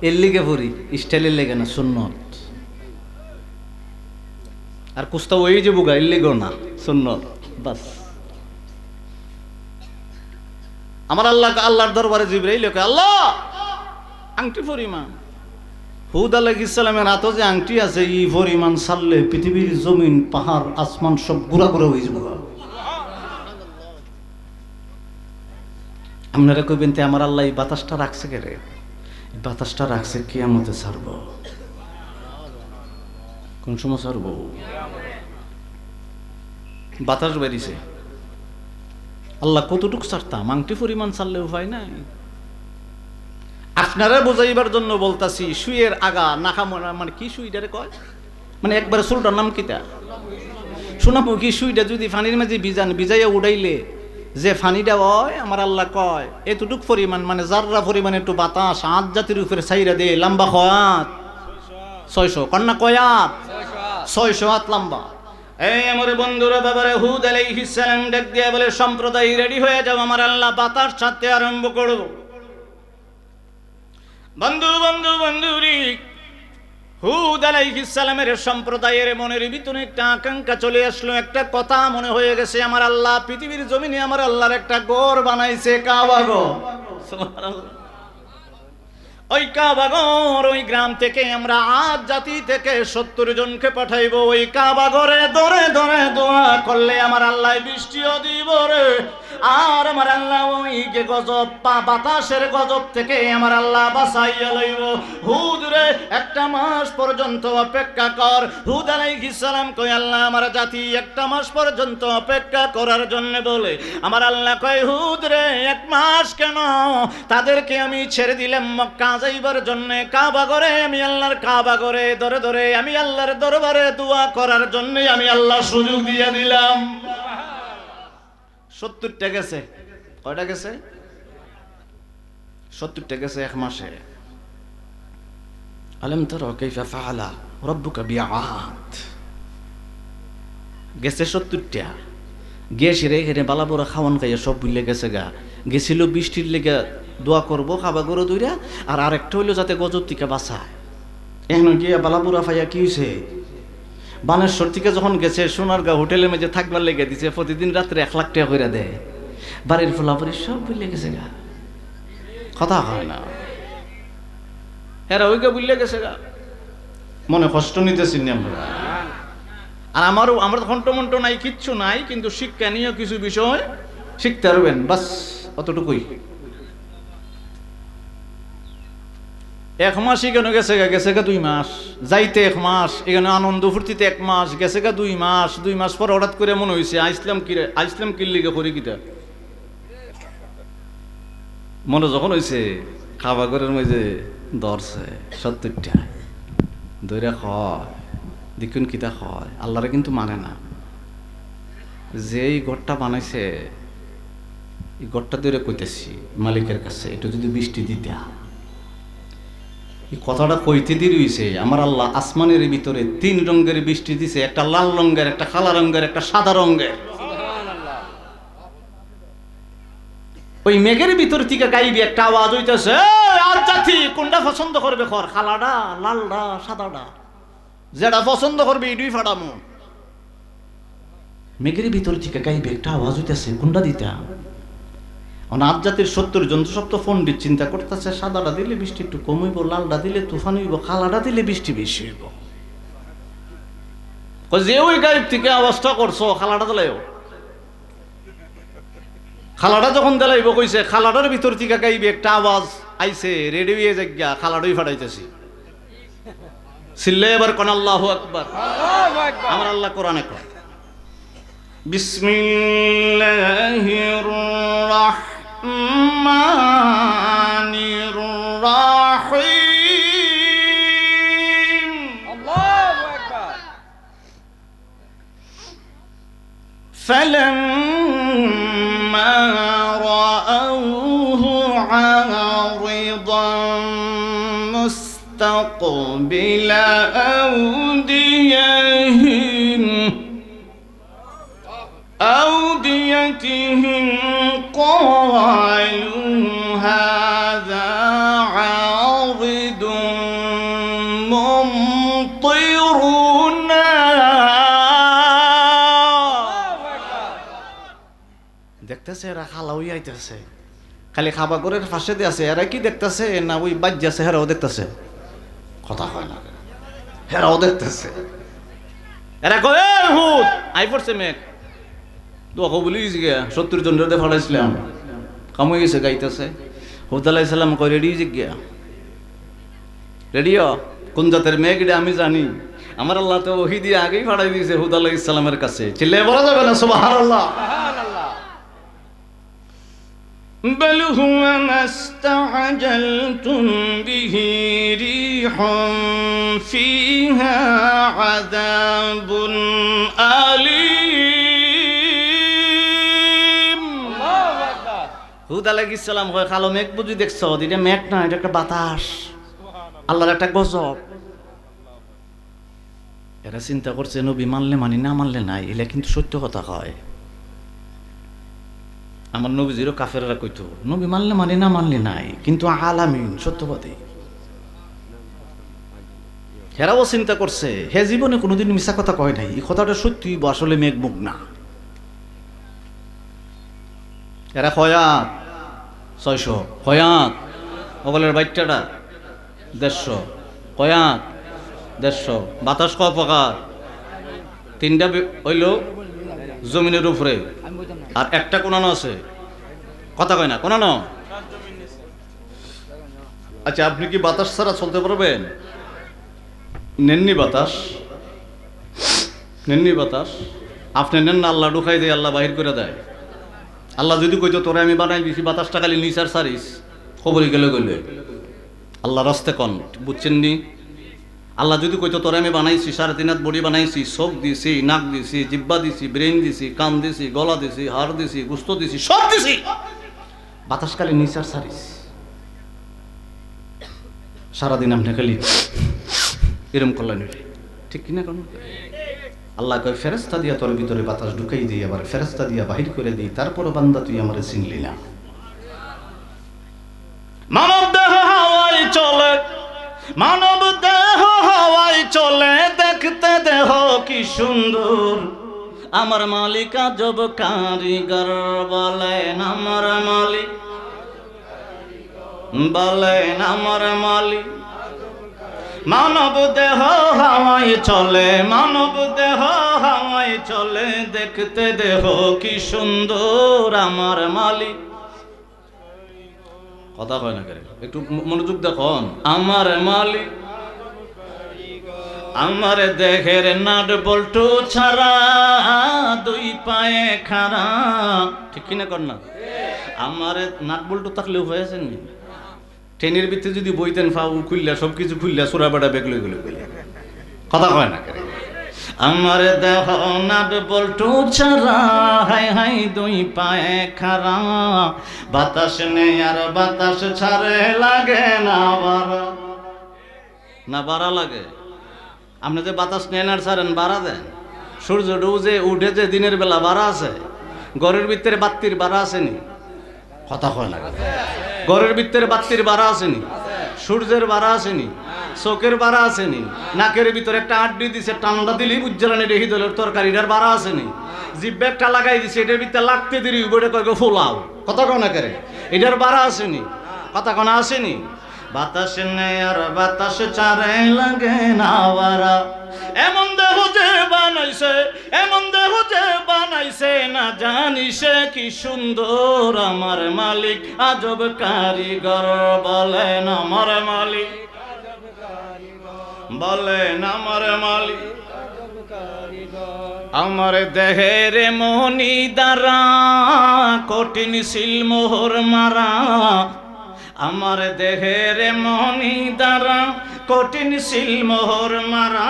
এর লিগে পড়ি, স্টাইলের লেগে না, সুন্নত। আর কুস্তা ওই যে বুগা, এর লিগেও না, সুন্নত বাস। আমার আল্লাহর দরবারে জিবরাইল কয়, আল্লাহ আংটি পরিমাণ হুদ আলাইহিস সালামের হাতে যে আংটি আছে, এই পরিমাণ ছাড়লে পৃথিবীর জমিন পাহাড় আসমান সব গুড়া গুড়া হয়ে যাবে। আপনারা কইবেন, তে আমার আল্লাহ এই বাতাসটা রাখছে কে রে? বাতাসটা রাখছে কিয়ামতে ছাড়ব। কোন সময় ছাড়ব? বাতাস বেরিয়েছে, আল্লাহ কতটুকু ছাড়তাম, আংটি পরিমাণ ছাড়লে উপায় নাই। আপনারা বোঝাইবার জন্য বলতাছি, সুইয়ের আগা নাকা মানে কি সুইটারে কয়, মানে একবারে চুলটার নাম কিতা সোনামুখী সুইটা যদি ফানির মাঝে ভিজাইয়া উড়াইলে যে ফানিটা হয়, আমার আল্লাহ কয় এতটুক পরিমাণ, মানে যাররা পরিমাণ একটু বাতাস আজ জাতির উপরে ছাইরা দে, লম্বা কয়াত 600, কন্যা কয়াত 600 হাত লম্বা। এই আমার বন্ধুরা, বাবারে, হুদ আলাইহিস সালাম ডাক দিয়া বলে, সম্প্রদায় রেডি হয়ে যাও, আমার আল্লাহ বাতাস ছাড়তে আরম্ভ করব। বন্ধুরি, হুদ আলাইহিস সালামের সম্প্রদায়ের মনের ভিতরে একটা আকাঙ্ক্ষা চলে আসলো, একটা কথা মনে হয়ে গেছে, আমার আল্লাহ পৃথিবীর জমিনে আমার আল্লাহর একটা ঘর বানাইছে, কাবা ঘর। সুবহানাল্লাহ। ওই কাবা ঘর, ওই গ্রাম থেকে আমরা আজ জাতি থেকে 70 জনকে পাঠাইবো। ওই কাবা ঘরে ধরে ধরে দোয়া করলে আমার আল্লাহ বৃষ্টিও দিব রে। আর আমার আল্লাহ ওই যে গজব, বাতাসের গজব থেকে আমার আল্লাহ বাঁচাইয়া লইব। হুদ রে, 1 মাস পর্যন্ত অপেক্ষা কর। হুদ আলাইহিস সালাম কয়, আল্লাহ আমার জাতি 1 মাস পর্যন্ত অপেক্ষা করার জন্য বলে। আমার আল্লাহ কয়, হুদ রে 1 মাস কেন, তাদেরকে আমি ছেড়ে দিলাম মক্কা যাইবার জন্য। কাবা ঘরে, আমি আল্লাহর কাবা ঘরে ধরে ধরে আমি আল্লাহর দরবারে দোয়া করার জন্য আমি আল্লাহ সুযোগ দিয়ে দিলাম। 70টা গেছে, কয়টা গেছে? 70টা গেছে 1 মাসে। আলম তারা কাইফা ফাআলা রাব্বুকা বিআদ, গেছে 70টা। গেছে রে, এখানে বালাবড়া খাওয়ান খাইয়া সব ভুলে গেছে গা। গেছিল বৃষ্টির লেগে দোয়া করবো খাবা গরু দইরা, আর আরেকটা হইলো যাতে গজব থেকে বাঁচায়। এখন গিয়া বালাপুরা ফাইয়া কি হয়েছে, বানেশ্বর থেকে যখন গেছে সোনারগাঁও হোটেলের মেঝে থাকবার লেগে দিছে, প্রতিদিন রাত্রে 1 লাখ টাকা করে দেয়। বাড়ির ফলাফলি সব ভুলে গেছে গা, কথা হয় না। এরা ওইকে ভুলে গেছে গা, মনে কষ্ট নিতেছি আমরা। আর আমার ঘন্টমন্ট নাই, কিচ্ছু নাই, কিন্তু শিক্ষা নিয়ে কিছু বিষয় শিখতে পারবেন, বাস অতটুকুই। 1 মাস এখানে গেছে গা 2 মাস, যাইতে 1 মাস, এখানে আনন্দ ফুর্তিতে 1 মাস, গেছে গা 2 মাস। 2 মাস পর হঠাৎ করে মনে হয়েছে আইসলাম কিল্লিগে করি কিতা, মনে যখন হয়েছে খাবা ঘরের মধ্যে ধরছে 70টা ধরে হয়, দেখুন কিতা হয়। আল্লাহরে কিন্তু মানে না, যে এই ঘরটা বানাইছে এই ঘরটা ধরে কইতেছি মালিকের কাছে, একটু যদি বৃষ্টি দিতে। এই কথাটা কইতে দিয়ে রয়েছে, আমার আল্লাহ আসমানের ভিতরে 3 রঙের বৃষ্টি দিছে, একটা লাল রঙের, একটা কালা রঙের, একটা সাদা রঙের। ওই মেঘের ভিতর থেকে গাইবি একটা আওয়াজ হইতেছে, আর জাতি কোনটা পছন্দ করবে কর, কালাডা, লালডা, সাদাডা, যেটা পছন্দ করবে এটাই ফাটামো। মেঘের ভিতর থেকে গাইবি একটা আওয়াজ হইতেছে, কোনটা দিতা? আজ জাতির 70 জন সব তো পণ্ডিত চিন্তা করতেছে, সাদাটা দিলে বৃষ্টি একটু কম হইব, লালটা দিলে তুফান হইব, কালাটা দিলে বৃষ্টি বেশি হইব। যে ওই গাইব থেকে আওয়াজটা করছো, খালাটা দিলাইও। খালাটা যখন দিলাইব কইছে, খালাটার ভিতর থেকে গাইবে একটা আওয়াজ আইছে, রেডি হয়ে যাজ্ঞা, খালাটাই ফাটাইতেছি। সিল্লে এবার কোন আল্লাহু আকবার। আমার আল্লাহ কোরআনে কয়, বিসমিল্লাহির রাহমানির রাহিম। আল্লাহু আকবার। فلما رأوه عارضا مستقبل أوديتهم قالوا هذا عارض ممطرنا দেখতেছে এরা খালাউই আইতেছে খালি খাবার করে ফাঁসে দিয়ে আছে এরা কি দেখতেছে না ওই বাজ্য আছে হেরাও দেখতেছে কথা হয় না হেরাও দেখতেছে এরা কয় হুদ আই পড়ছে মেঘ তো বলি গিয়া 70 জন রে ফাড়াইছিলাম কামই গেছে গাইতেছে হুদ আলাইহিস সালাম কই রেডি জিগিয়া রেডিও কোন জাতের মেঘ এটা আমি জানি আমার আল্লাহ তো ওহী দিয়ে আগেই ফাড়াই দিয়েছে হুদ আলাইহিস সালামের কাছে চিল্লায়ে বলা যাবে না সুবহানাল্লাহ بل هو ما استعجلتم به ريح فيها عذاب أليم হুদ আলাইহিস সালাম কয় কালো মেঘ বুঝি দেখছো এটা মেঘ না এটা একটা বাতাস আল্লাহর একটা গজব এরা চিন্তা করছে নবী মানলে মানি না মানলে নাই এলা কিন্তু সত্য কথা কয় আমার নবীজিরও কাফেররা কইতো নবী মানলে মানি না মানলে নাই কিন্তু আলামিন সত্যবাদী হেরাও চিন্তা করছে হে জীবনে কোনোদিন মিছা কথা কয় নাই এই কথাটা সত্যি আসলে মেঘ মুখ না এরা খয়াত 600 খয়াত ওগলের বাইটটা 150 খয়াত 150 বাতাস কয় প্রকার তিনটা হইল জমিনের উপরে আর একটা কোনানো আছে কথা কয় না কোনানো আচ্ছা আপনি কি বাতাস ছাড়া চলতে পারবেন নেননি বাতাস আপনি নেন না আল্লাহ ঢুকাই দেয় আল্লাহ বাহির করে দেয় আল্লাহ যদি কইতো তোরে আমি বানাই দিছি বাতাসটা খালি নিচার সারিস খবরই গেলে আল্লাহ রাস্তে কন বুঝছেন নি আল্লাহ যদি কইতো তোরে আমি বানাইছি 3.5 হাত বডি বানাইছি চোখ দিছি নাক দিছি জিহ্বা দিছি ব্রেন দিছি কান দিছি গলা দিছি হাড় দিছি গোস্ত দিছি সব দিছি বাতাস খালি নিচার সারিস সারাদিন আপনি খালি এরম করলেন ঠিক কিনা কোন আল্লাহ কয় ফেরেশতা দিয়া তোর ভিতরে বাতাস ঢুকাই দিই আবার ফেরেশতা দিয়া বাহির করে দিই তারপর বান্দা তুই আমারে চিনলি না মানব দেহ হাওয়ায় চলে মানব দেহ হাওয়ায় চলে দেখতে দেহ কি সুন্দর আমার মালিক আজব কারিগর বলেন আমার মালিক বলেন আমার মালিক মানব দেহ হাওয়ায় চলে মানব দেহ হাওয়ায় চলে দেখতে দেহ কি সুন্দর আমার মালিক কথা হয় না করে একটু মনোযোগ দেখুন আমার মালিক আমার দেহের নাট বল্টু ছাড়া দুই পায়ে খাড়া ঠিক কিনা কর না আমার নাট বল্টু থাকলেও হয়েছে নি ট্রেনের ভিতরে যদি বইতেন ফাউ খুললা সবকিছু খুললা সোরা বেড়া বেগ লই গেল কথা কয় না করে আমার দেহ নাট বল্টু ছাড়া হাই হাই দুই পায়ে খাড়া বাতাস নেই আর বাতাস ছাড়ে লাগে না বাড়া না বাড়া লাগে আপনি যে বাতাস নেন আর ছাড়েন বাড়া দেন সূর্য ডুবে উঠে যে দিনের বেলা বাড়া আছে ঘরের ভিতরে বাত্তির বাড়া আসেনি কথা কয় না ঘরের ভিতরে বাত্তির বাড়া আসেনি সূর্যের বাড়া আসেনি চোখের বাড়া আসেনি নাকের ভিতরে একটা আড্ডি দিছে ঠান্ডা দিলেই বুঝালানি রেখি দলের তরকারিটার বাড়া আসেনি জিব্বে একটা লাগাই দিছে এটার ভিতরে লাগতে দেরি বইটা কয়েক ফোলাও কথা কয় না করে এটার বাড়া আসেনি কথা কনা আসেনি বাতাস নেই আর বাতাস চারে লাগে না বাড়া এমন দেহ যে বানাইছে এমন দেহ যে বানাইছে না জানিসে কি সুন্দর আমার মালিক আজব কারিগর বলেন আমার মালিক বলেন আমার মালিক আমার দেহের মনি দ্বারা কঠিন সিলমোহর মারা আমার দেহের মনি দ্বারা কঠিন সিলমোহর মারা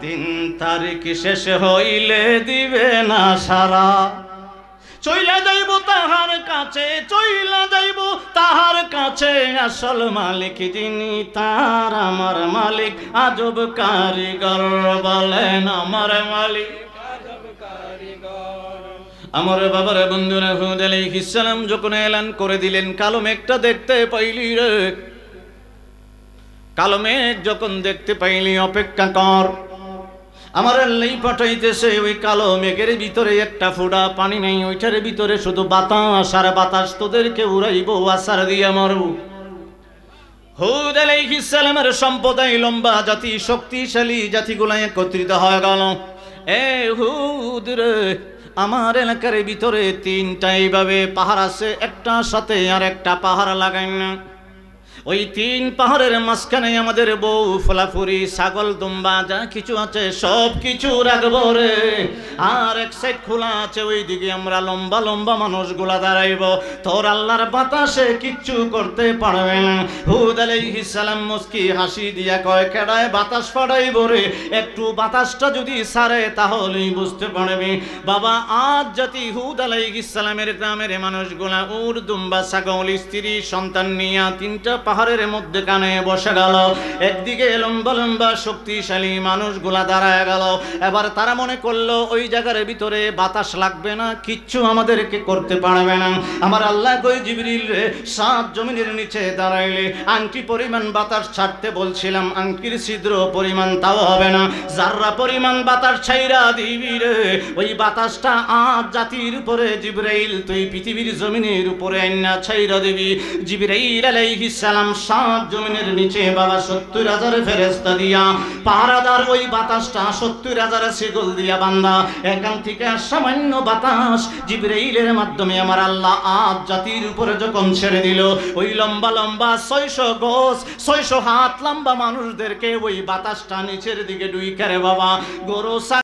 দিন তারিখ শেষ হইলে দিবে না সারা। চইলা যাইব তাহার কাছে, চইলা যাইব তাহার কাছে, আসল মালিক যিনি তার আমার মালিক আজব কারিগর। বলেন আমার মালিক আজব কারিগর। আমার বাবার বন্ধুরা হুদ আলাইহিস সালাম যখন এলান করে দিলেন, কালো মেঘটা দেখতে পাইলি রে, কালো মেঘ যখন দেখতে পাইলি অপেক্ষা কর, আমার আল্লাহ পাঠাইতেছে ওই কালো মেঘের ভিতরে একটা ফোঁটা পানি নেই, ওইটার ভিতরে শুধু বাতাস আর বাতাস, তোদেরকে উড়াইব আসার দিয়ে মারব। হুদ আলাইহিস সালামের সম্প্রদায় লম্বা জাতি, শক্তিশালী জাতিগুলা একত্রিত হয়ে গেল। এ হুদ রে, আমার এলাকার ভিতরে তিনটা এইভাবে পাহাড় আছে, একটা সাথে আর একটা পাহাড় লাগাই না। ওই তিন পাহাড়ের মাঝখানে আমাদের বউ ফলাফুরি ছাগল দুম্বা যা কিছু আছে সব কিছু রাখবো রে। আর এক সাইড খোলা আছে, ওই দিকে আমরা লম্বা লম্বা মানুষগুলা দাঁড়াইব। তোর আল্লাহর বাতাসে কিচ্ছু করতে পারবে না। হুদ আলাইহিস সালাম মুস্কি হাসি দিয়া কয়, কেডায় বাতাস ফাড়াইব রে, একটু বাতাসটা যদি ছাড়ে তাহলেই বুঝতে পারবি। বাবা আজ জাতি হুদ আলাইহিস সালামের গ্রামের মানুষগুলা উট দুম্বা ছাগল স্ত্রী সন্তান নিয়া তিনটা পাহাড়ের মধ্যে কানে বসে গেল। একদিকে লম্বা লম্বা শক্তিশালী মানুষগুলা দাঁড়ায় গেল। এবার তারা মনে করলো ওই জায়গার ভিতরে বাতাস লাগবে না, কিচ্ছু আমাদেরকে করতে পারবে না। আমার আল্লাহ কই, জিবরিল রে, সাত জমিনের নিচে দাঁড়াইলে আংটি পরিমাণ বাতাস ছাড়তে বলছিলাম, আংটির ছিদ্র পরিমাণ তাও হবে না, জাররা পরিমাণ বাতাস ছাইরা দিবি রে। ওই বাতাসটা আজ জাতির উপরে জিবরাইল তুই পৃথিবীর জমিনের উপরে আইনা ছাইরা দিবি। জিবরাইল আলাইহিস সালাম সাত জমিনের নিচে বাবা 70,000 ফেরেশতা দিয়া পাহারাদার, ওই বাতাসটা 70,000 শিকল দিয়া বান্দা, এখান থেকে সামান্য বাতাস জিবরাইলের মাধ্যমে আমার আল্লাহ আজ জাতির উপরে যখন ছেড়ে দিল, ওই লম্বা লম্বা 600 গজ 600 হাত লম্বা মানুষদেরকে ওই বাতাসটা নিচের দিকে ডুইকারে বাবা গরু